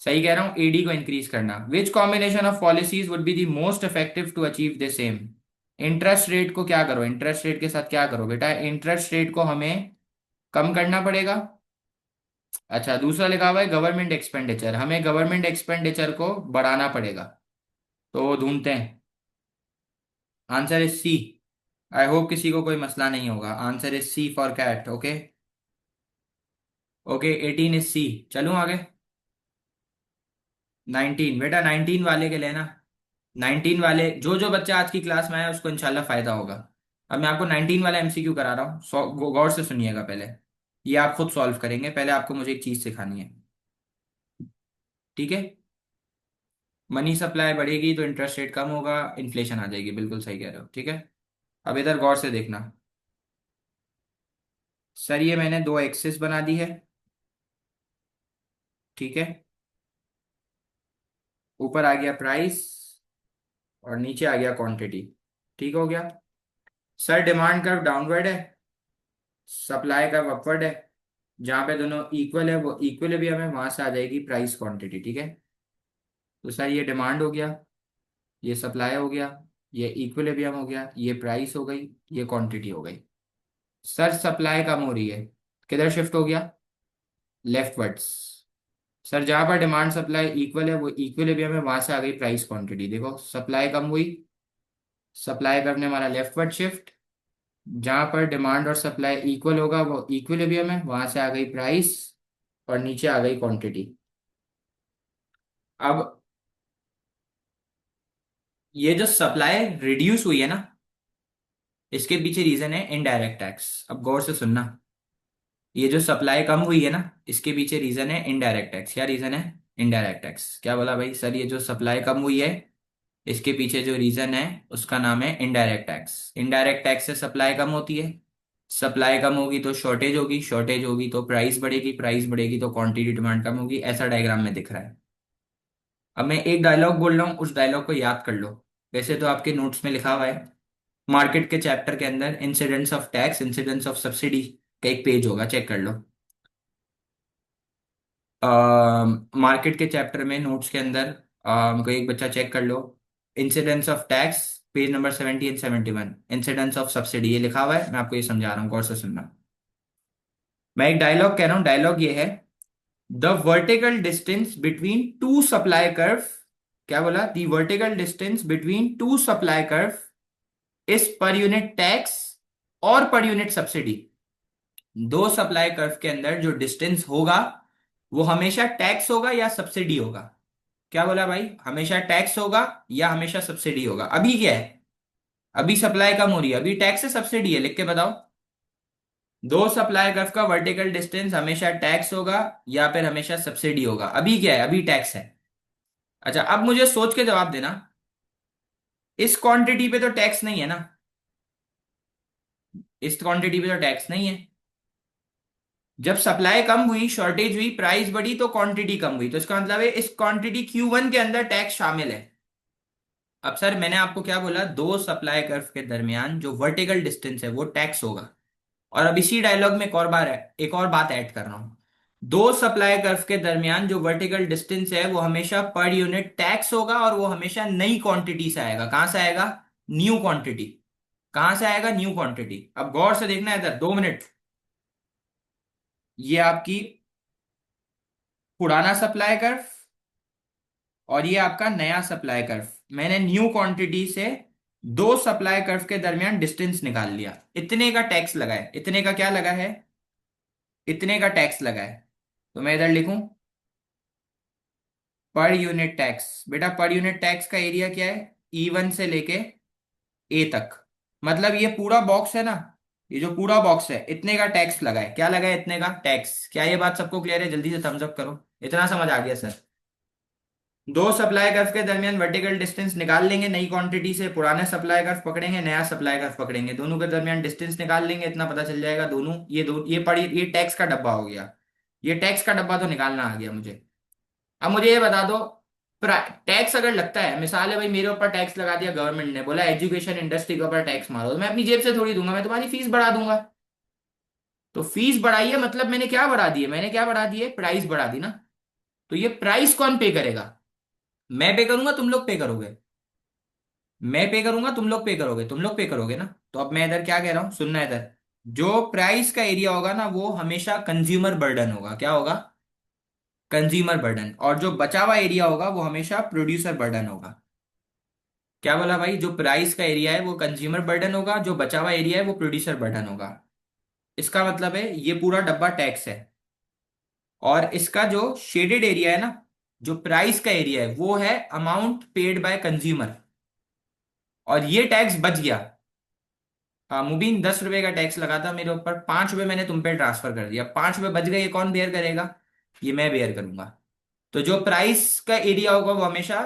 सही कह रहा हूं, ईडी को इंक्रीज करना। Which combination of policies would be the most effective to achieve the same? Interest rate को क्या करो, इंटरेस्ट रेट के साथ क्या करो बेटा, इंटरेस्ट रेट को हमें कम करना पड़ेगा। अच्छा, दूसरा लिखा हुआ है गवर्नमेंट एक्सपेंडिचर, हमें गवर्नमेंट एक्सपेंडिचर को बढ़ाना पड़ेगा। तो ढूंढते हैं। Answer is C. I hope किसी को कोई मसला नहीं होगा। Answer is C for cat. Okay. Okay, 18 is C. चलूं आगे? 19 बेटा, 19 वाले के लेना। 19 वाले, जो जो बच्चा आज की क्लास में आया उसको इंशाल्लाह फायदा होगा। अब मैं आपको 19 वाला एमसीक्यू करा रहा हूँ, गौर से सुनिएगा पहले। ये आप खुद सॉल्व करेंगे, पहले आपको मुझे एक चीज सिखानी है। ठीक है? मनी सप्लाई बढ़ेगी तो इंटरेस्ट रेट कम होगा, इन्फ्लेशन आ जाएगी। बिल्कुल सही कह रहे हो। ठीक है? अब इधर गौर से देखना। सर ये मैंने दो एक्सिस बना दी है। ठीक है? ऊपर आ गया प्राइस और नीचे आ गया क्वांटिटी। ठीक हो गया? सर डिमांड कर्व डाउनवर्ड है, सप्लाई कर्व अपवर्ड है। जहां पे दोनों इक्वल है वो इक्विलिब्रियम है, वहां से आ जाएगी प्राइस क्वांटिटी। ठीक है? तो सर ये डिमांड हो गया, ये सप्लाई हो गया, ये इक्विलिब्रियम हो गया, ये प्राइस हो गई, ये क्वांटिटी हो गई। सर सप्लाई कम हो रही है, किधर शिफ्ट हो गया? लेफ्टवर्ड्स। सर जहां पर डिमांड सप्लाई इक्वल है वो इक्विलिब्रियम है, वहां से आ गई प्राइस क्वांटिटी। देखो सप्लाई कम हुई, सप्लाई करने वाला लेफ्टवर्ड शिफ्ट। जहां पर डिमांड और सप्लाई इक्वल होगा वो इक्विलिब्रियम है, वहां से आ गई प्राइस और नीचे आ गई क्वांटिटी। अब ये जो सप्लाई रिड्यूस हुई है ना, इसके पीछे रीजन है इनडायरेक्ट टैक्स। अब गौर से सुनना, ये जो सप्लाई कम हुई है ना, इसके पीछे रीजन है इनडायरेक्ट टैक्स। क्या रीजन है? Indirect tax. क्या बोला भाई? सर ये जो सप्लाई कम हुई है, इसके पीछे जो रीजन है उसका नाम है इनडायरेक्ट टैक्स। इनडायरेक्ट टैक्स से सप्लाई कम होती है, सप्लाई कम होगी तो शॉर्टेज होगी, शॉर्टेज होगी तो प्राइस बढ़ेगी, प्राइस बढ़ेगी तो क्वांटिटी डिमांड कम होगी। ऐसा डायग्राम में दिख रहा है। अब मैं एक डायलॉग बोल रहा हूँ, उस डायलॉग को याद कर लो। वैसे तो आपके नोट्स में लिखा हुआ है, मार्केट के चैप्टर के अंदर incidents of tax, incidents of subsidy का एक पेज होगा, चेक कर लो। मार्केट के चैप्टर में नोट्स के अंदर कोई एक बच्चा चेक कर लो। Incidents of tax, page number 70 and 71, incidents of subsidy, ये लिखा हुआ है। मैं आपको ये समझा रहा हूँ, गौर से सुनना। मैं एक डायलॉग कह रहा हूँ, डायलॉग ये है, the vertical distance between two supply curve. क्या बोला? The vertical distance between two supply curve is per unit tax और पर यूनिट सब्सिडी। दो सप्लाई कर्व के अंदर जो डिस्टेंस होगा वो हमेशा टैक्स होगा या सब्सिडी होगा? क्या बोला भाई? हमेशा टैक्स होगा या हमेशा सब्सिडी होगा? अभी क्या है? अभी सप्लाई कम हो रही है, अभी टैक्स है सब्सिडी है? लिख के बताओ। दो सप्लाई कर्व का वर्टिकल डिस्टेंस हमेशा टैक्स होगा या फिर हमेशा सब्सिडी होगा? अभी क्या है? अभी टैक्स है। अच्छा, अब मुझे सोच के जवाब देना, इस क्वांटिटी पे तो टैक्स नहीं है ना? इस क्वांटिटी पे तो टैक्स नहीं है। जब सप्लाई कम हुई, शॉर्टेज हुई, प्राइस बढ़ी तो क्वांटिटी कम हुई, तो इसका मतलब है इस क्वांटिटी Q1 के अंदर टैक्स शामिल है। अब सर मैंने आपको क्या बोला? दो सप्लाई कर्व के दरमियान जो वर्टिकल डिस्टेंस है वो टैक्स होगा। और अब इसी डायलॉग में एक और बार है, एक और बात ऐड कर रहा हूं। दो सप्लाई कर्व के दरमियान जो वर्टिकल डिस्टेंस है वो हमेशा पर यूनिट टैक्स होगा और वो हमेशा नई क्वांटिटी से आएगा। कहां से आएगा? New quantity. कहां से आएगा? New quantity. अब गौर से देखना है इधर, 2 मिनट। ये आपकी पुराना सप्लाई कर्व और ये आपका नया सप्लाई कर्व। मैंने न्यू क्वांटिटी से दो सप्लाई कर्व के दरमियान डिस्टेंस निकाल लिया। इतने का टैक्स लगा है। इतने का क्या लगा है? इतने का टैक्स लगा है। तो मैं इधर लिखूं पर यूनिट टैक्स। बेटा पर यूनिट टैक्स का एरिया क्या है? E1 से लेके ए तक। मतलब ये पूरा बॉक्स है ना, ये जो पूरा बॉक्स है इतने का टैक्स लगा है। क्या लगा है? इतने का टैक्स। क्या ये बात सबको क्लियर है? जल्दी से थम्स अप करो। इतना समझ आ गया सर? दो सप्लाई कर्व के दरमियान वर्टिकल डिस्टेंस निकाल लेंगे नई क्वांटिटी से। पुराने सप्लाई कर्व पकड़ेंगे, नया सप्लाई कर्व पकड़ेंगे, दोनों के दरमियान डिस्टेंस निकाल लेंगे। इतना पता चल जाएगा दोनों ये पड़ी, ये टैक्स का डब्बा हो गया। ये टैक्स का डब्बा तो निकालना आ गया मुझे। अब मुझे ये बता दो, टैक्स अगर लगता है, मिसाल है भाई मेरे ऊपर टैक्स लगा दिया गवर्नमेंट ने, बोला एजुकेशन इंडस्ट्री के ऊपर टैक्स मारो, तो मैं अपनी जेब से थोड़ी दूंगा, मैं तुम्हारी फीस बढ़ा दूंगा। तो फीस बढ़ाई है मतलब मैंने क्या बढ़ा दी है? मैंने क्या बढ़ा दी है? प्राइस बढ़ा दी ना। तो ये प्राइस कौन पे करेगा? मैं पे करूंगा, तुम लोग पे करोगे? मैं पे करूंगा, तुम लोग पे करोगे? तुम लोग पे करोगे ना। तो अब मैं इधर क्या कह रहा हूं, सुनना इधर। जो प्राइस का एरिया होगा ना वो हमेशा कंज्यूमर बर्डन होगा। क्या होगा? Consumer burden. और जो बचा हुआ एरिया होगा वो हमेशा प्रोड्यूसर बर्डन होगा। क्या बोला भाई? जो प्राइस का एरिया है वो कंज्यूमर बर्डन होगा, जो बचा हुआ एरिया है वो प्रोड्यूसर बर्डन होगा। इसका मतलब है ये पूरा डब्बा टैक्स है। और इसका जो शेडेड एरिया है ना, जो प्राइस का एरिया है वो है अमाउंट पेड बाय कंज्यूमर। और ये टैक्स बच गया। मुबीन 10 रुपए का टैक्स लगा था मेरे ऊपर, 5 रुपए मैंने तुम पे ट्रांसफर कर दिया, 5 रुपए बच गए। ये कौन बेयर करेगा? ये मैं बेयर करूंगा। तो जो प्राइस का एरिया होगा वो हमेशा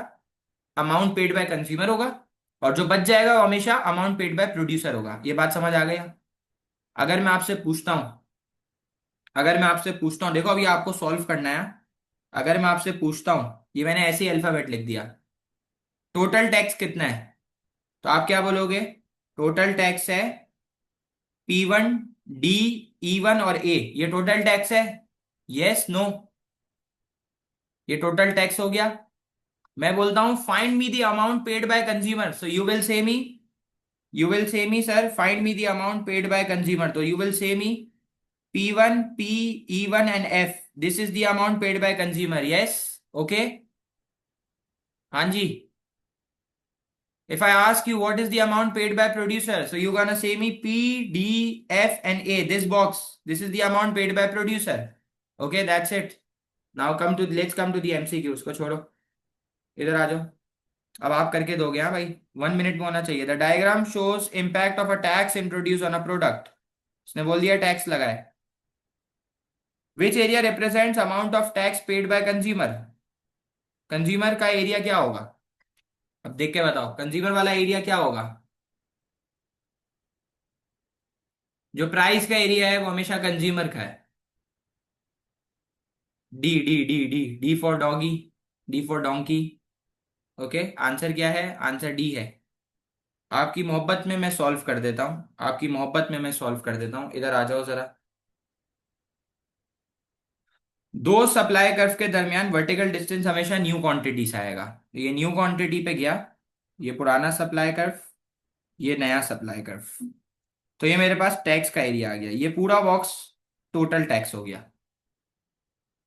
अमाउंट पेड बाय कंज्यूमर होगा। और जो बच जाएगा वो हमेशा अमाउंट पेड बाय प्रोड्यूसर होगा। ये बात समझ आ गया? अगर मैं आपसे पूछता हूं, देखो अभी आपको सॉल्व करना है। अगर मैं आपसे पूछता हूं, ये मैंने ऐसे ही अल्फाबेट लिख दिया, टोटल टैक्स कितना है? तो आप क्या बोलोगे? टोटल टैक्स है P1, D, E1 और A। ये टोटल टैक्स है। Yes no? ये टोटल टैक्स हो गया। मैं बोलता हूं find me the amount paid by consumer, so you will say me sir find me the amount paid by consumer. तो you will say me P1, P, E1 and F, this is the amount paid by consumer. Yes? Okay? हाँ जी। If I ask you what is the amount paid by producer, so you're gonna say me P, D, F, and A. This box, this is the amount paid by producer. Okay, that's it. Now let's come to the MCQ. उसको छोड़ो, इधर आ जाओ। अब आप करके दोगे हाँ भाई, 1 मिनट में होना चाहिए। The diagram shows impact of a tax introduce on a product. उसने बोल दिया टैक्स लगा है। Which area represents amount of tax paid by consumer? Consumer का एरिया क्या होगा? अब देख के बताओ कंज्यूमर वाला एरिया क्या होगा। जो प्राइस का एरिया है वो हमेशा कंज्यूमर का है। D D D D D for doggy, D for donkey. Okay, answer क्या है? आंसर डी है। आपकी मोहब्बत में मैं सॉल्व कर देता हूं, इधर आ जाओ जरा। दो सप्लाई कर्व के दरमियान वर्टिकल डिस्टेंस हमेशा न्यू क्वांटिटी से आएगा। ये न्यू क्वांटिटी पे गया, ये पुराना सप्लाई कर्व, ये नया सप्लाई कर्व। तो ये मेरे पास टैक्स का एरिया आ गया। ये पूरा बॉक्स टोटल टैक्स हो गया।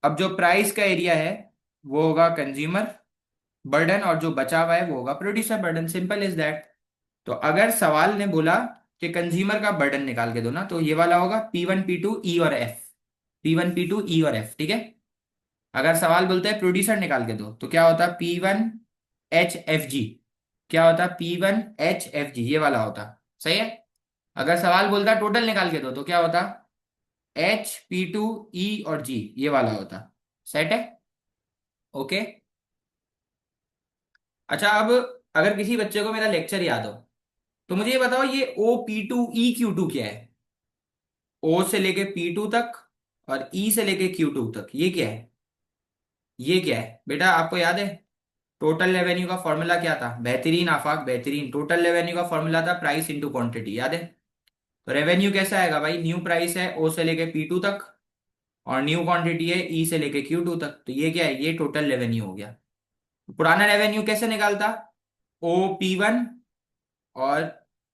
अब जो प्राइस का एरिया है वो होगा कंज्यूमर बर्डन, और जो बचा हुआ है वो होगा producer burden. Simple is that. तो अगर सवाल ने बोला कि कंज्यूमर का बर्डन निकाल के दो ना, तो ये वाला होगा P1, P2, E और F। P1, P2, E और F, ठीक है। अगर सवाल बोलते हैं प्रोड्यूसर निकाल के दो, तो क्या होता? P1, H, F, G। क्या होता? P1, H, F, G, ये वाला होता। सही है। अगर सवाल बोलता टोटल निकाल के दो, तो क्या होता? H, P2, E और G, ये वाला होता। सेट है? ओके। अच्छा, अब अगर किसी बच्चे को मेरा लेक्चर याद हो, तो मुझे ये बताओ ये O P2, E Q2 क्या है? O से लेके P2 तक और E से लेके Q2 तक, ये क्या है? ये क्या है बेटा, आपको याद है? टोटल रेवेन्यू का फॉर्मूला क्या था? बेहतरीन आफाक, बेहतरीन। टोटल रेवेन्यू का फॉर्मूला था प्राइस इंटू क्वांटिटी, याद है? तो रेवेन्यू कैसा आएगा भाई? न्यू प्राइस है O से लेके P2 तक, और न्यू क्वांटिटी है E से लेके Q2 तक, तो ये क्या है? ये टोटल रेवेन्यू हो गया। पुराना रेवेन्यू कैसे निकालता? O P1 और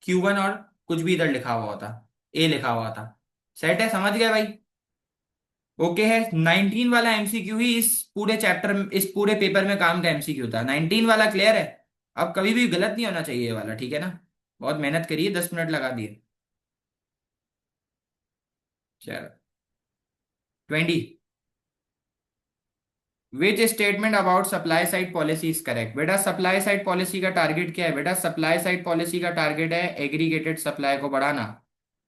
Q1 और कुछ भी इधर लिखा हुआ होता, ए लिखा हुआ था। सेट है? समझ गया भाई? ओके है। 19 वाला एमसीक्यू ही इस पूरे पेपर में काम का एमसीक्यू था। 19 वाला क्लियर है? अब कभी भी गलत नहीं होना चाहिए ये वाला, ठीक है ना? बहुत मेहनत करिए, 10 मिनट लगा दिए। चलो, 20। विच statement about supply side policy is correct? बेटा सप्लाई साइड पॉलिसी का टारगेट क्या है? बेटा सप्लाई साइड पॉलिसी का टारगेट है एग्रीगेटेड सप्लाई को बढ़ाना।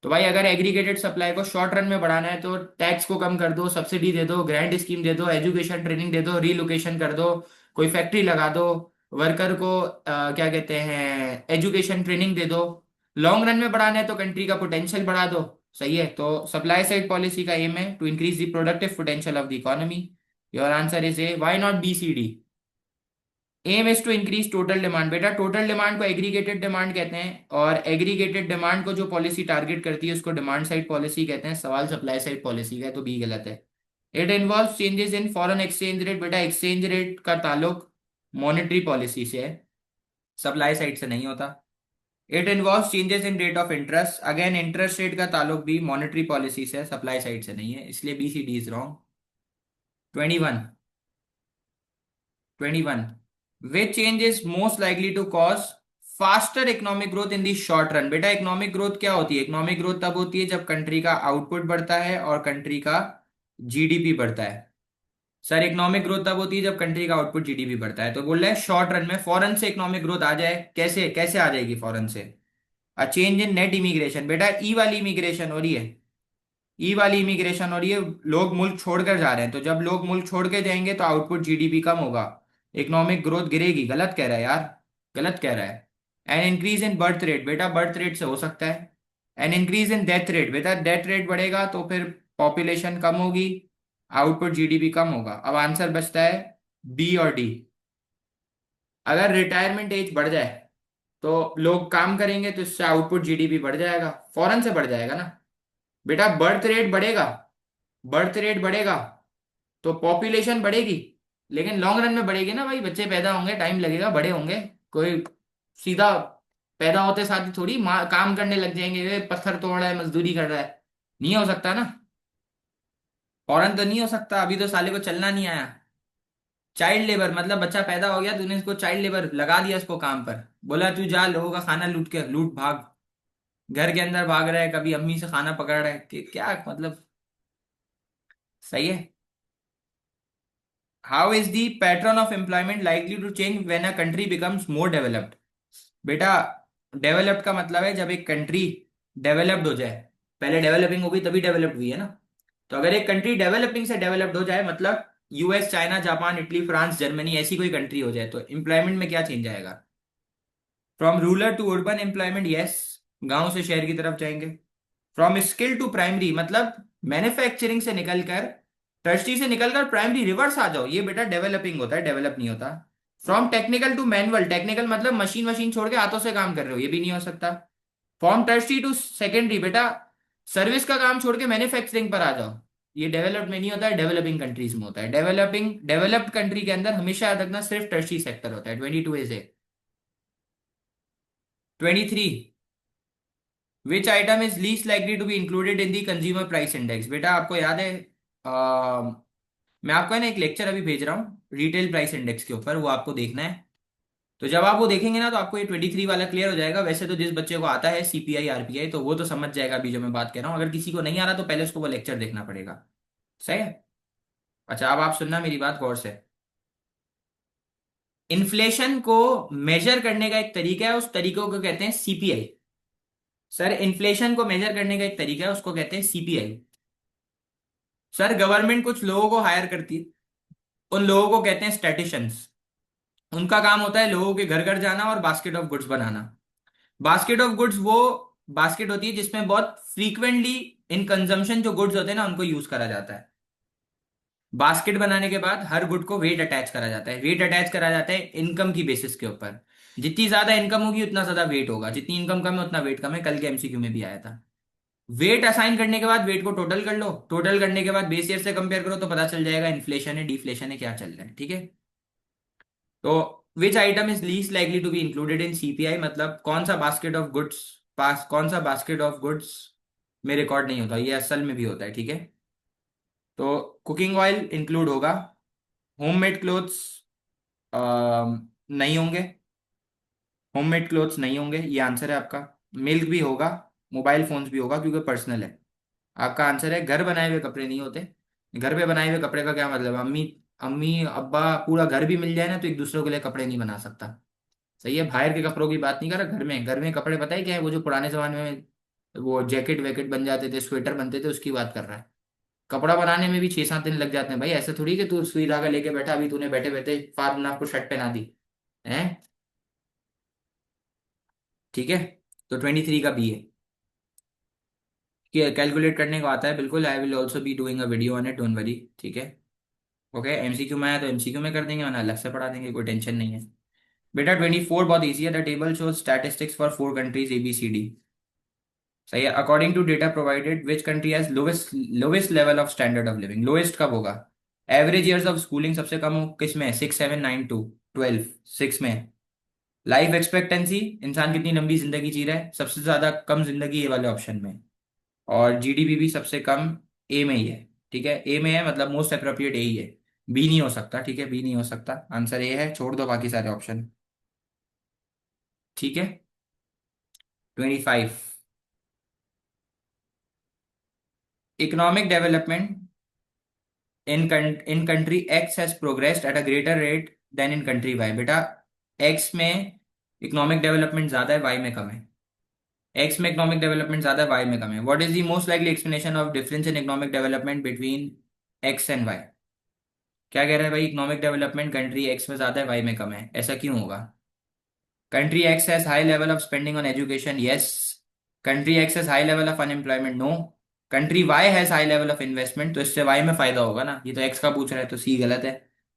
तो भाई अगर एग्रीगेटेड सप्लाई को शॉर्ट रन में बढ़ाना है तो टैक्स को कम कर दो, सब्सिडी दे दो, ग्रांट स्कीम दे दो, एजुकेशन ट्रेनिंग दे दो, रीलोकेशन कर दो, कोई फैक्ट्री लगा दो, वर्कर को क्या कहते हैं एजुकेशन ट्रेनिंग दे दो। लॉन्ग रन में बढ़ाना है तो कंट्री का पोटेंशियल बढ़ा दो। सही है, तो सप्लाई साइड पॉलिसी का एम है to increase the productive potential of the economy. Your answer is A, why not B C D. Aim is to increase total demand. बेटा टोटल डिमांड को एग्रीगेटेड डिमांड कहते हैं, और aggregated demand को जो policy target करती है उसको डिमांड साइड पॉलिसी कहते हैं। सवाल सप्लाई साइड पॉलिसी का है, तो बी गलत है। It involve changes in foreign exchange rate. बेटा एक्सचेंज रेट का ताल्लुक मॉनेटरी पॉलिसी से है, सप्लाई साइड से नहीं होता। It involve changes in rate of interest. Again interest rate का ताल्लुक भी मॉनेटरी पॉलिसी से है, सप्लाई साइड से नहीं है, इसलिए B C D is wrong. 21, 21, which change is most likely to cause faster economic growth in the short run? बेटा इकोनॉमिक ग्रोथ क्या होती है? इकोनॉमिक ग्रोथ तब होती है जब कंट्री का आउटपुट बढ़ता है और कंट्री का जीडीपी बढ़ता है। सर इकोनॉमिक ग्रोथ तब होती है जब कंट्री का आउटपुट जीडीपी बढ़ता है। तो बोल रहे हैं शॉर्ट रन में फॉरेन से इकोनॉमिक ग्रोथ आ जाए, कैसे कैसे आ जाएगी फॉरेन से? A change in net immigration. बेटा ई वाली इमिग्रेशन हो रही है, ई वाली इमिग्रेशन हो रही है, लोग मुल्क छोड़कर जा रहे हैं, तो जब लोग मुल्क छोड़ के जाएंगे तो आउटपुट जीडीपी कम होगा, इकोनॉमिक ग्रोथ गिरेगी। गलत कह रहा है यार, गलत कह रहा है। An increase in birth rate. बेटा बर्थ रेट से हो सकता है। An increase in death rate. बेटा डेथ रेट बढ़ेगा तो फिर पॉपुलेशन कम होगी, आउटपुट जीडीपी कम होगा। अब आंसर बचता है बी और डी। अगर रिटायरमेंट एज बढ़ जाए तो लोग काम करेंगे तो इससे आउटपुट जीडीपी बढ़ जाएगा, फौरन से बढ़ जाएगा ना। बेटा बर्थ रेट बढ़ेगा, बर्थ रेट बढ़ेगा तो पॉपुलेशन बढ़ेगी, लेकिन लॉन्ग रन में बढ़ेगी ना भाई, बच्चे पैदा होंगे, टाइम लगेगा, बड़े होंगे। कोई सीधा पैदा होते साथ ही थोड़ी काम करने लग जाएंगे, "ए, पत्थर तोड़ रहा है, मजदूरी कर रहा है"। नहीं हो सकता ना, फौरन तो नहीं हो सकता, अभी तो साले को चलना नहीं आया। चाइल्ड लेबर मतलब बच्चा पैदा हो गया, तूने इसको चाइल्ड लेबर लगा दिया, इसको काम पर बोला तू जा लोगों का खाना लूट के लूट भाग, घर के अंदर भाग रहा है, कभी अम्मी से खाना पकड़ रहा है क्या मतलब। सही है। How is the pattern of employment likely to change when a country becomes more developed? बेटा डेवलप्ड का मतलब है जब एक कंट्री डेवलप्ड हो जाए, पहले डेवलपिंग होगी तभी डेवलप्ड हुई है ना। तो अगर एक कंट्री डेवलपिंग से डेवलप्ड हो जाए मतलब US, China, Japan, Italy, France, Germany ऐसी कोई कंट्री हो जाए, तो एम्प्लॉयमेंट में क्या चेंज आएगा? From rural to urban employment, yes, गांव से शहर की तरफ जाएंगे। फ्रॉम स्किल टू प्राइमरी मतलब मैन्युफैक्चरिंग से निकलकर, टर्शरी से निकलकर प्राइमरी रिवर्स आ जाओ, ये बेटा डेवलपिंग होता है, डेवलप नहीं होता। From technical to manual, technical मतलब मशीन मशीन छोड़ के हाथों से काम कर रहे हो, ये भी नहीं हो सकता। फ्रॉम टर्शरी टू सेकेंडरी, बेटा सर्विस का काम छोड़ के मैन्युफैक्चरिंग पर आ जाओ, ये डेवलप्ड में नहीं होता है, डेवलपिंग कंट्रीज में होता है। डेवलपिंग डेवलप्ड कंट्री के अंदर हमेशा याद रखना सिर्फ टर्शरी सेक्टर होता है। 22 is A. 23, which item is least likely to be included in the consumer price index? बेटा आपको याद है, मैं आपको है ना एक लेक्चर अभी भेज रहा हूँ रिटेल प्राइस इंडेक्स के ऊपर, वो आपको देखना है। तो जब आप वो देखेंगे ना तो आपको ये 23 वाला क्लियर हो जाएगा। वैसे तो जिस बच्चे को आता है सीपीआई आरपीआई तो वो तो समझ जाएगा अभी जो मैं बात कर रहा हूँ, अगर किसी को नहीं आ रहा तो पहले उसको वो लेक्चर देखना पड़ेगा। सही है। अच्छा अब आप सुनना मेरी बात गौर से। इन्फ्लेशन को मेजर करने का एक तरीका है, उस तरीकों को कहते हैं सीपीआई। सर इन्फ्लेशन को मेजर करने का एक तरीका है, उसको कहते हैं सीपीआई। सर गवर्नमेंट कुछ लोगों को हायर करती है, उन लोगों को कहते हैं स्टैटिशियंस। उनका काम होता है लोगों के घर घर जाना और basket of goods banana. Basket of goods वो बास्केट होती है जिसमें बहुत फ्रीक्वेंटली इन कंजम्पशन जो गुड्स होते हैं ना उनको यूज करा जाता है। बास्केट बनाने के बाद हर गुड को वेट अटैच करा जाता है, वेट अटैच करा जाता है इनकम की बेसिस के ऊपर। जितनी ज्यादा इनकम होगी उतना ज्यादा वेट होगा, जितनी इनकम कम है उतना वेट कम है, कल के एमसीक्यू में भी आया था। वेट असाइन करने के बाद वेट को टोटल कर लो, टोटल करने के बाद बेस ईयर से कंपेयर करो तो पता चल जाएगा इन्फ्लेशन है डिफ्लेशन है क्या चल रहा है। ठीक है। तो which item is least likely to be included in CPI मतलब कौन सा बास्केट ऑफ गुड्स, पास कौन सा बास्केट ऑफ गुड्स में रिकॉर्ड नहीं होता, ये असल में भी होता है। ठीक है। तो कुकिंग ऑयल इंक्लूड होगा, होममेड क्लोथ्स नहीं होंगे, होममेड क्लोथ्स नहीं होंगे, ये आंसर है आपका। मिल्क भी होगा, मोबाइल फोन्स भी होगा क्योंकि पर्सनल है। आपका आंसर है घर बनाए हुए कपड़े नहीं होते। घर पे बनाए हुए कपड़े का क्या मतलब? अम्मी अम्मी अब्बा पूरा घर भी मिल जाए ना तो एक दूसरे के लिए कपड़े नहीं बना सकता। सही है, बाहर के कपड़ों की बात नहीं कर रहा, घर में, घर में कपड़े पता है क्या है, वो जो पुराने जमाने में वो जैकेट वैकेट बन जाते थे, स्वेटर बनते थे, उसकी बात कर रहा है। कपड़ा बनाने में भी 6-7 दिन लग जाते हैं भाई, ऐसा थोड़ी कि तू सुई धागा लेके बैठा, अभी तूने बैठे बैठे फार्म आपको शर्ट पहना दी है। ठीक है। तो 23 का बी है कि कैलकुलेट करने को आता है बिल्कुल। I will also be doing a video on it, don't worry. ठीक है। ओके, एमसीक्यू में आया तो एमसीक्यू में कर देंगे, वरना अलग से पढ़ा देंगे, कोई टेंशन नहीं है। बेटा 24 बहुत ईजी है। The table shows statistics for 4 countries ABCD। सही है। According to data provided which country has lowest lowest level of standard of living. Lowest कब होगा? एवरेज ईयर्स ऑफ स्कूलिंग सबसे कम हो किस में? 6, 7, 9, 2, 12। 6 में। लाइफ एक्सपेक्टेंसी, इंसान कितनी लंबी जिंदगी जी रहा है, सबसे ज्यादा कम जिंदगी ए वाले ऑप्शन में। और जीडीपी भी सबसे कम ए में ही है। ठीक है, ए में है मतलब मोस्ट अप्रोप्रिएट ए ही है। बी नहीं हो सकता। ठीक है, बी नहीं हो सकता, आंसर ए है, छोड़ दो बाकी सारे ऑप्शन। ठीक है। 25। Economic development in country X has progressed at a greater rate than in country Y. बेटा एक्स में इकोनॉमिक डेवलपमेंट ज्यादा है, वाई में कम है। एक्स में इकोनॉमिक डेवलपमेंट ज्यादा है, वाई में कम है। What is the most likely explanation of difference in economic development between X and Y? क्या कह रहा है भाई? इकोनॉमिक डेवलपमेंट कंट्री एक्स में ज्यादा है, वाई में कम है, ऐसा क्यों होगा? Country X has high level of spending on education, yes. Country X has high level of unemployment, no. Country Y has high level of investment, तो इससे वाई में फायदा होगा ना, ये तो एक्स का पूछ रहा है, तो सी गलत है।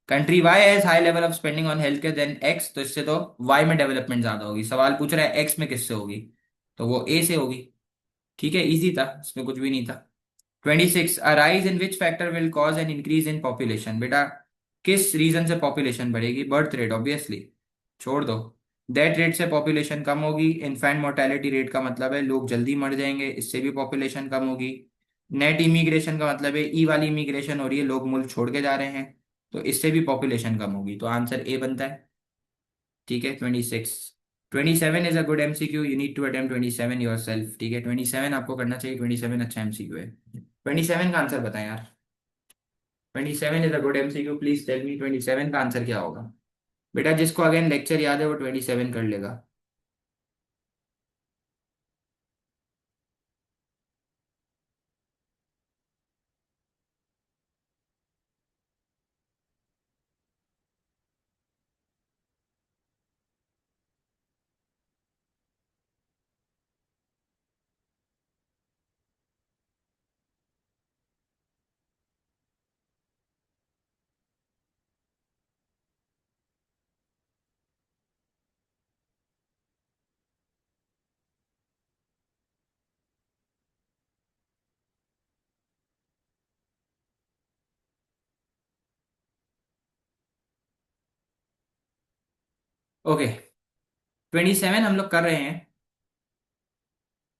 Country Y has high level of spending on health care than X, तो इससे तो वाई में डेवलपमेंट ज्यादा होगी। सवाल पूछ रहा है एक्स में किससे होगी, तो वो ए से होगी। ठीक है, इजी था, इसमें कुछ भी नहीं था। 26, a rise in which factor will cause an increase in population. बेटा किस रीजन से पॉपुलेशन बढ़ेगी? बर्थ रेट ऑब्वियसली, छोड़ दो। डेथ रेट से पॉपुलेशन कम होगी। इन्फेंट मोर्टेलिटी रेट का मतलब है लोग जल्दी मर जाएंगे, इससे भी पॉपुलेशन कम होगी। नेट इमिग्रेशन का मतलब है ई वाली इमिग्रेशन हो रही है, लोग मुल्क छोड़ के जा रहे हैं, तो इससे भी पॉपुलेशन कम होगी, तो आंसर ए बनता है। ठीक है। 26। 27 is a good MCQ, you need to attempt 27 yourself. ठीक है, 27 आपको करना चाहिए, 27 अच्छा एमसीक्यू है। 27 का आंसर बताएं यार। 27 is a good MCQ, please tell me 27 का आंसर क्या होगा? बेटा जिसको अगेन लेक्चर याद है वो 27 कर लेगा। ओके, 27 हम लोग कर रहे हैं।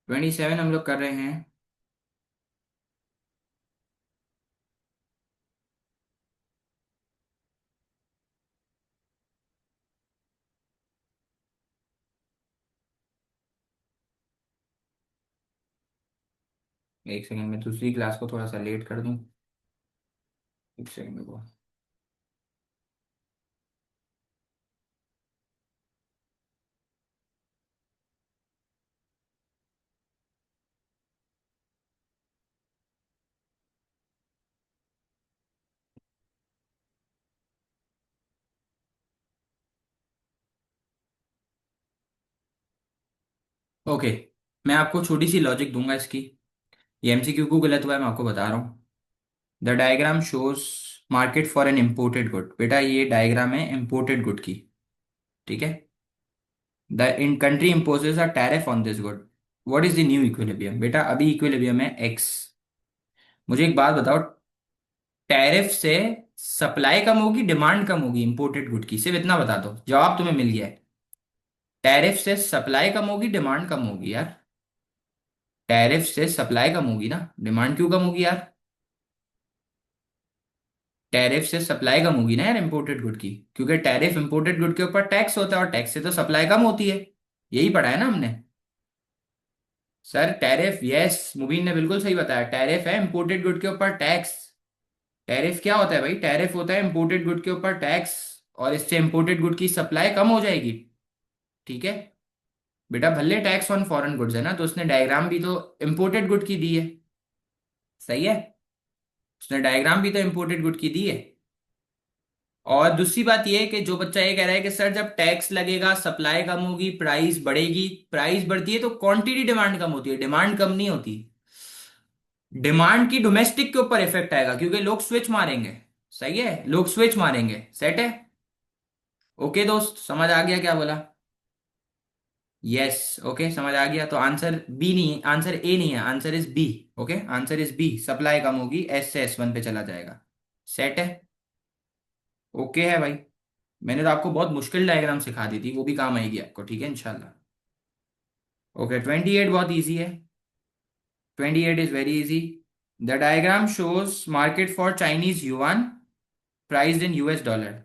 27 हम लोग कर रहे हैं। एक सेकंड में दूसरी क्लास को थोड़ा सा लेट कर दूं। एक सेकंड में। ओके, मैं आपको छोटी सी लॉजिक दूंगा इसकी। ये एमसीक्यू को गलत हुआ है, मैं आपको बता रहा हूँ। The diagram shows market for an imported good. बेटा ये डायग्राम है इम्पोर्टेड गुड की। ठीक है। The in country imposes a tariff on this good. What is the new equilibrium? बेटा अभी इक्विलिब्रियम है एक्स। मुझे एक बात बताओ, टैरिफ से सप्लाई कम होगी डिमांड कम होगी इंपोर्टेड गुड की? सिर्फ इतना बता दो, जवाब तुम्हें मिल गया है। टैरिफ से सप्लाई कम होगी डिमांड कम होगी यार। टैरिफ से सप्लाई कम होगी ना, डिमांड क्यों कम होगी यार? टैरिफ से सप्लाई कम होगी ना यार इंपोर्टेड गुड की, क्योंकि टैरिफ इंपोर्टेड गुड के ऊपर टैक्स होता है, और टैक्स से तो सप्लाई कम होती है। यही पढ़ा है ना हमने। सर टैरिफ, यस, मुबीन ने बिल्कुल सही बताया, टैरिफ है इंपोर्टेड गुड के ऊपर टैक्स। टैरिफ क्या होता है भाई? टैरिफ होता है इंपोर्टेड गुड के ऊपर टैक्स, और इससे इंपोर्टेड गुड की सप्लाई कम हो जाएगी। ठीक है। बेटा भले टैक्स ऑन फॉरेन गुड्स है ना, तो उसने डायग्राम भी तो इम्पोर्टेड गुड की दी है। सही है, उसने डायग्राम भी तो इम्पोर्टेड गुड की दी है। और दूसरी बात यह है कि जो बच्चा ये कह रहा है कि सर जब टैक्स लगेगा सप्लाई कम होगी प्राइस बढ़ेगी, प्राइस बढ़ती है तो क्वांटिटी डिमांड कम होती है, डिमांड कम नहीं होती। डिमांड की डोमेस्टिक के ऊपर इफेक्ट आएगा क्योंकि लोग स्विच मारेंगे। सही है, लोग स्विच मारेंगे। सेट है। ओके दोस्त, समझ आ गया क्या बोला? यस। ओके, समझ आ गया। तो आंसर बी नहीं, आंसर ए नहीं है, answer is B. Okay, answer is B, supply कम होगी, एस से एस वन पे चला जाएगा। सेट है। ओके है भाई। मैंने तो आपको बहुत मुश्किल डायग्राम सिखा दी थी, वो भी काम आएगी आपको, ठीक है इंशाल्लाह। ओके, 28 बहुत इजी है। 28 is very easy. The diagram shows market for Chinese yuan priced in US dollar.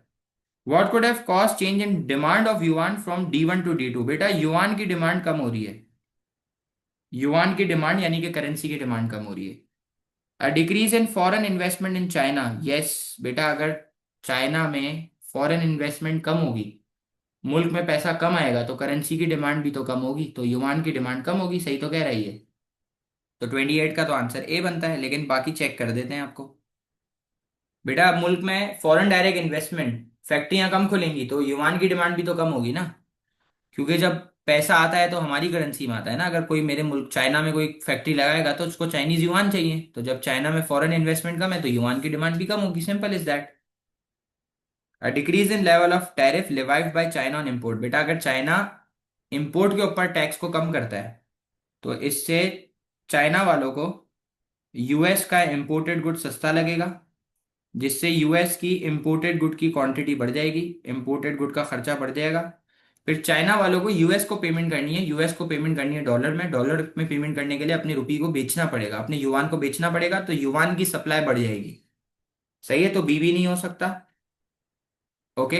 What could have caused change in demand of yuan from D1 to D2? बेटा युआन की डिमांड कम हो रही है। Yuan की demand यानी कि currency की डिमांड कम हो रही है। अ decrease in foreign investment in China. Yes बेटा, अगर चाइना में फॉरेन इन्वेस्टमेंट कम होगी, मुल्क में पैसा कम आएगा, तो करेंसी की डिमांड भी तो कम होगी, तो युआन की डिमांड कम होगी। सही तो कह रही है। तो 28 का तो आंसर ए बनता है, लेकिन बाकी चेक कर देते हैं आपको। बेटा अब मुल्क में फॉरेन डायरेक्ट इन्वेस्टमेंट, फैक्ट्रियां कम खुलेंगी तो युआन की डिमांड भी तो कम होगी ना। क्योंकि जब पैसा आता है तो हमारी करेंसी में आता है ना। अगर कोई मेरे मुल्क चाइना में कोई फैक्ट्री लगाएगा तो उसको चाइनीज युआन चाहिए, तो जब चाइना में फॉरेन इन्वेस्टमेंट कम है तो युआन की डिमांड भी कम होगी। Simple is that. A decrease in level of tariff levied by China on import. बेटा अगर चाइना इंपोर्ट के ऊपर टैक्स को कम करता है तो इससे चाइना वालों को यूएस का इंपोर्टेड गुड सस्ता लगेगा, जिससे यूएस की इंपोर्टेड गुड की क्वांटिटी बढ़ जाएगी, इंपोर्टेड गुड का खर्चा बढ़ जाएगा। फिर चाइना वालों को यूएस को पेमेंट करनी है, यूएस को पेमेंट करनी है डॉलर में, डॉलर में पेमेंट करने के लिए अपनी रुपी को बेचना पड़ेगा, अपने युआन को बेचना पड़ेगा, तो युआन की सप्लाई बढ़ जाएगी। सही है, तो बी भी नहीं हो सकता। Okay.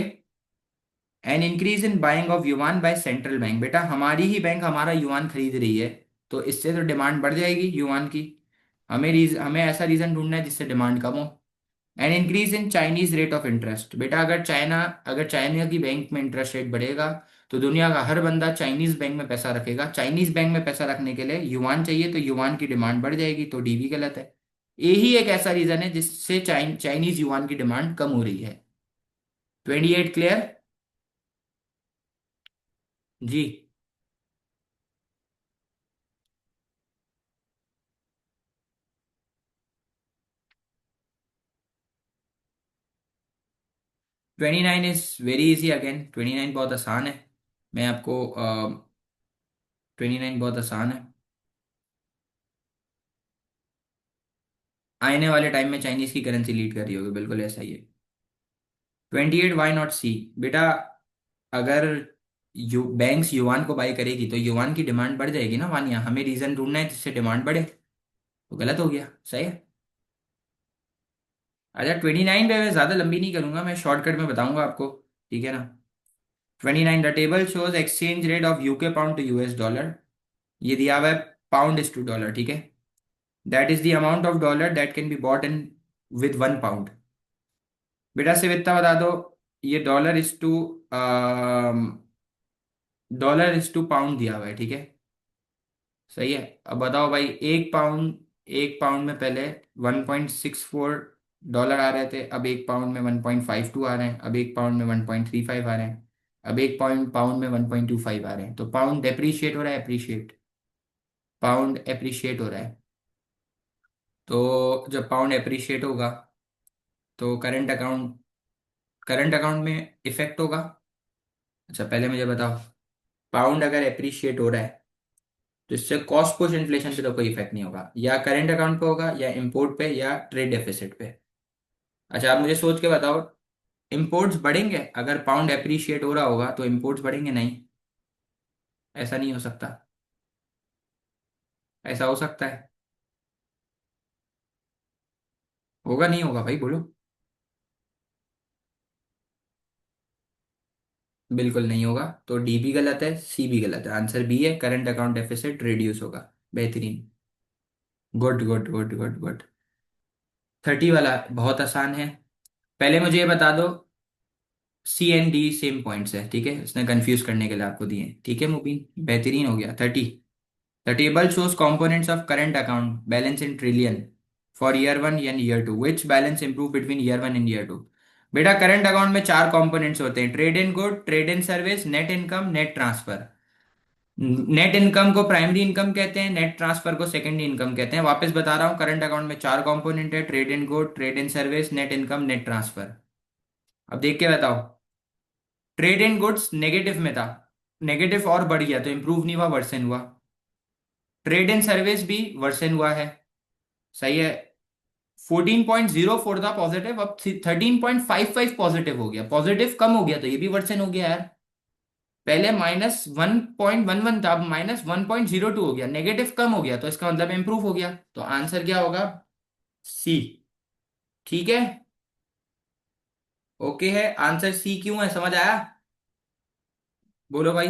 An increase in buying of yuan by central bank. बेटा हमारी ही बैंक हमारा युआन खरीद रही है, तो इससे तो डिमांड बढ़ जाएगी युआन की। हमें ऐसा रीजन ढूंढना है जिससे डिमांड कम हो। An increase in Chinese rate of interest. बेटा अगर चाइना की बैंक में इंटरेस्ट रेट बढ़ेगा तो दुनिया का हर बंदा चाइनीज बैंक में पैसा रखेगा, चाइनीज बैंक में पैसा रखने के लिए युआन चाहिए, तो युआन की डिमांड बढ़ जाएगी, तो डी भी गलत है। यही एक ऐसा रीजन है जिससे चाइनीज युआन की डिमांड कम हो रही है। 28 क्लियर? जी। 29 इज वेरी इजी अगेन, 29 बहुत आसान है। मैं आपको 29 बहुत आसान है। आने वाले टाइम में चाइनीज की करेंसी लीड कर रही होगी, बिल्कुल ऐसा ही है। 28 वाई नॉट सी। बेटा अगर बैंक्स युआन को बाई करेगी तो युआन की डिमांड बढ़ जाएगी ना वानिया, हमें रीजन ढूंढना है जिससे डिमांड बढ़े, तो गलत हो गया। सही है। अच्छा 29 पे मैं ज्यादा लंबी नहीं करूंगा, मैं शॉर्टकट में बताऊंगा आपको, ठीक है ना। 29, the table shows exchange rate of UK pound to US dollar. ये दिया हुआ है पाउंड इज टू डॉलर, ठीक है। That is the amount of dollar that can be bought in with 1 pound. बेटा सिर्फ इतना बता दो, ये डॉलर इज टू पाउंड दिया हुआ है, ठीक है। सही है। अब बताओ भाई, 1 पाउंड में पहले 1.64 डॉलर आ रहे थे, अब 1 पाउंड में 1.52 आ रहे हैं, अब 1 पाउंड में 1.35 आ रहे हैं, अब 1 पाउंड में 1.25 आ रहे हैं। तो पाउंड डेप्रीशिएट हो रहा है, अप्रिशिएट? पाउंड एप्रिशिएट हो रहा है। तो जब पाउंड एप्रिशिएट होगा तो करंट अकाउंट में इफेक्ट होगा। अच्छा पहले मुझे बताओ, पाउंड अगर एप्रिशिएट हो रहा है तो इससे कॉस्ट पुश इन्फ्लेशन पे तो कोई इफेक्ट नहीं होगा, या करंट अकाउंट पे होगा, या इंपोर्ट पे, या ट्रेड डेफिसिट पे। अच्छा आप मुझे सोच के बताओ, इंपोर्ट्स बढ़ेंगे अगर पाउंड एप्रिशिएट हो रहा होगा, तो इंपोर्ट्स बढ़ेंगे? नहीं, ऐसा नहीं हो सकता। ऐसा हो सकता है? होगा नहीं होगा भाई, बोलो। बिल्कुल नहीं होगा, तो डी भी गलत है, सी भी गलत है, आंसर बी है, करंट अकाउंट डेफिसिट रिड्यूस होगा। बेहतरीन। Good good good good good. 30 वाला बहुत आसान है। पहले मुझे ये बता दो, सी एंड डी सेम पॉइंट्स है, ठीक है, उसने कंफ्यूज करने के लिए आपको दिए हैं। ठीक है मुबीन, बेहतरीन हो गया। 30, the table shows components of current account balance in trillion for year 1 and year 2, which balance improve between year 1 and year 2। बेटा करंट अकाउंट में चार कंपोनेंट्स होते हैं, trade in good, trade in service, net income, net transfer. Net income को primary income कहते हैं, net transfer को secondary income कहते हैं। वापस बता रहा हूँ, करंट अकाउंट में चार कंपोनेंट है, trade in good, trade in service, net income, net transfer. अब देख के बताओ। ट्रेड इन गुड्स नेगेटिव में था, नेगेटिव और बढ़ गया तो इंप्रूव नहीं हुआ, वर्सन हुआ। ट्रेड इन सर्विस भी वर्सन हुआ है, सही है। 14.04 था पॉजिटिव, अब 13.55 पॉजिटिव हो गया, पॉजिटिव कम हो गया तो ये भी वर्सन हो गया यार। पहले -1.11 था, अब -1.02 हो गया, नेगेटिव कम हो गया तो इसका मतलब इंप्रूव हो गया। तो आंसर क्या होगा? सी। ठीक है, ओके है आंसर सी। क्यों है, समझ आया? बोलो भाई।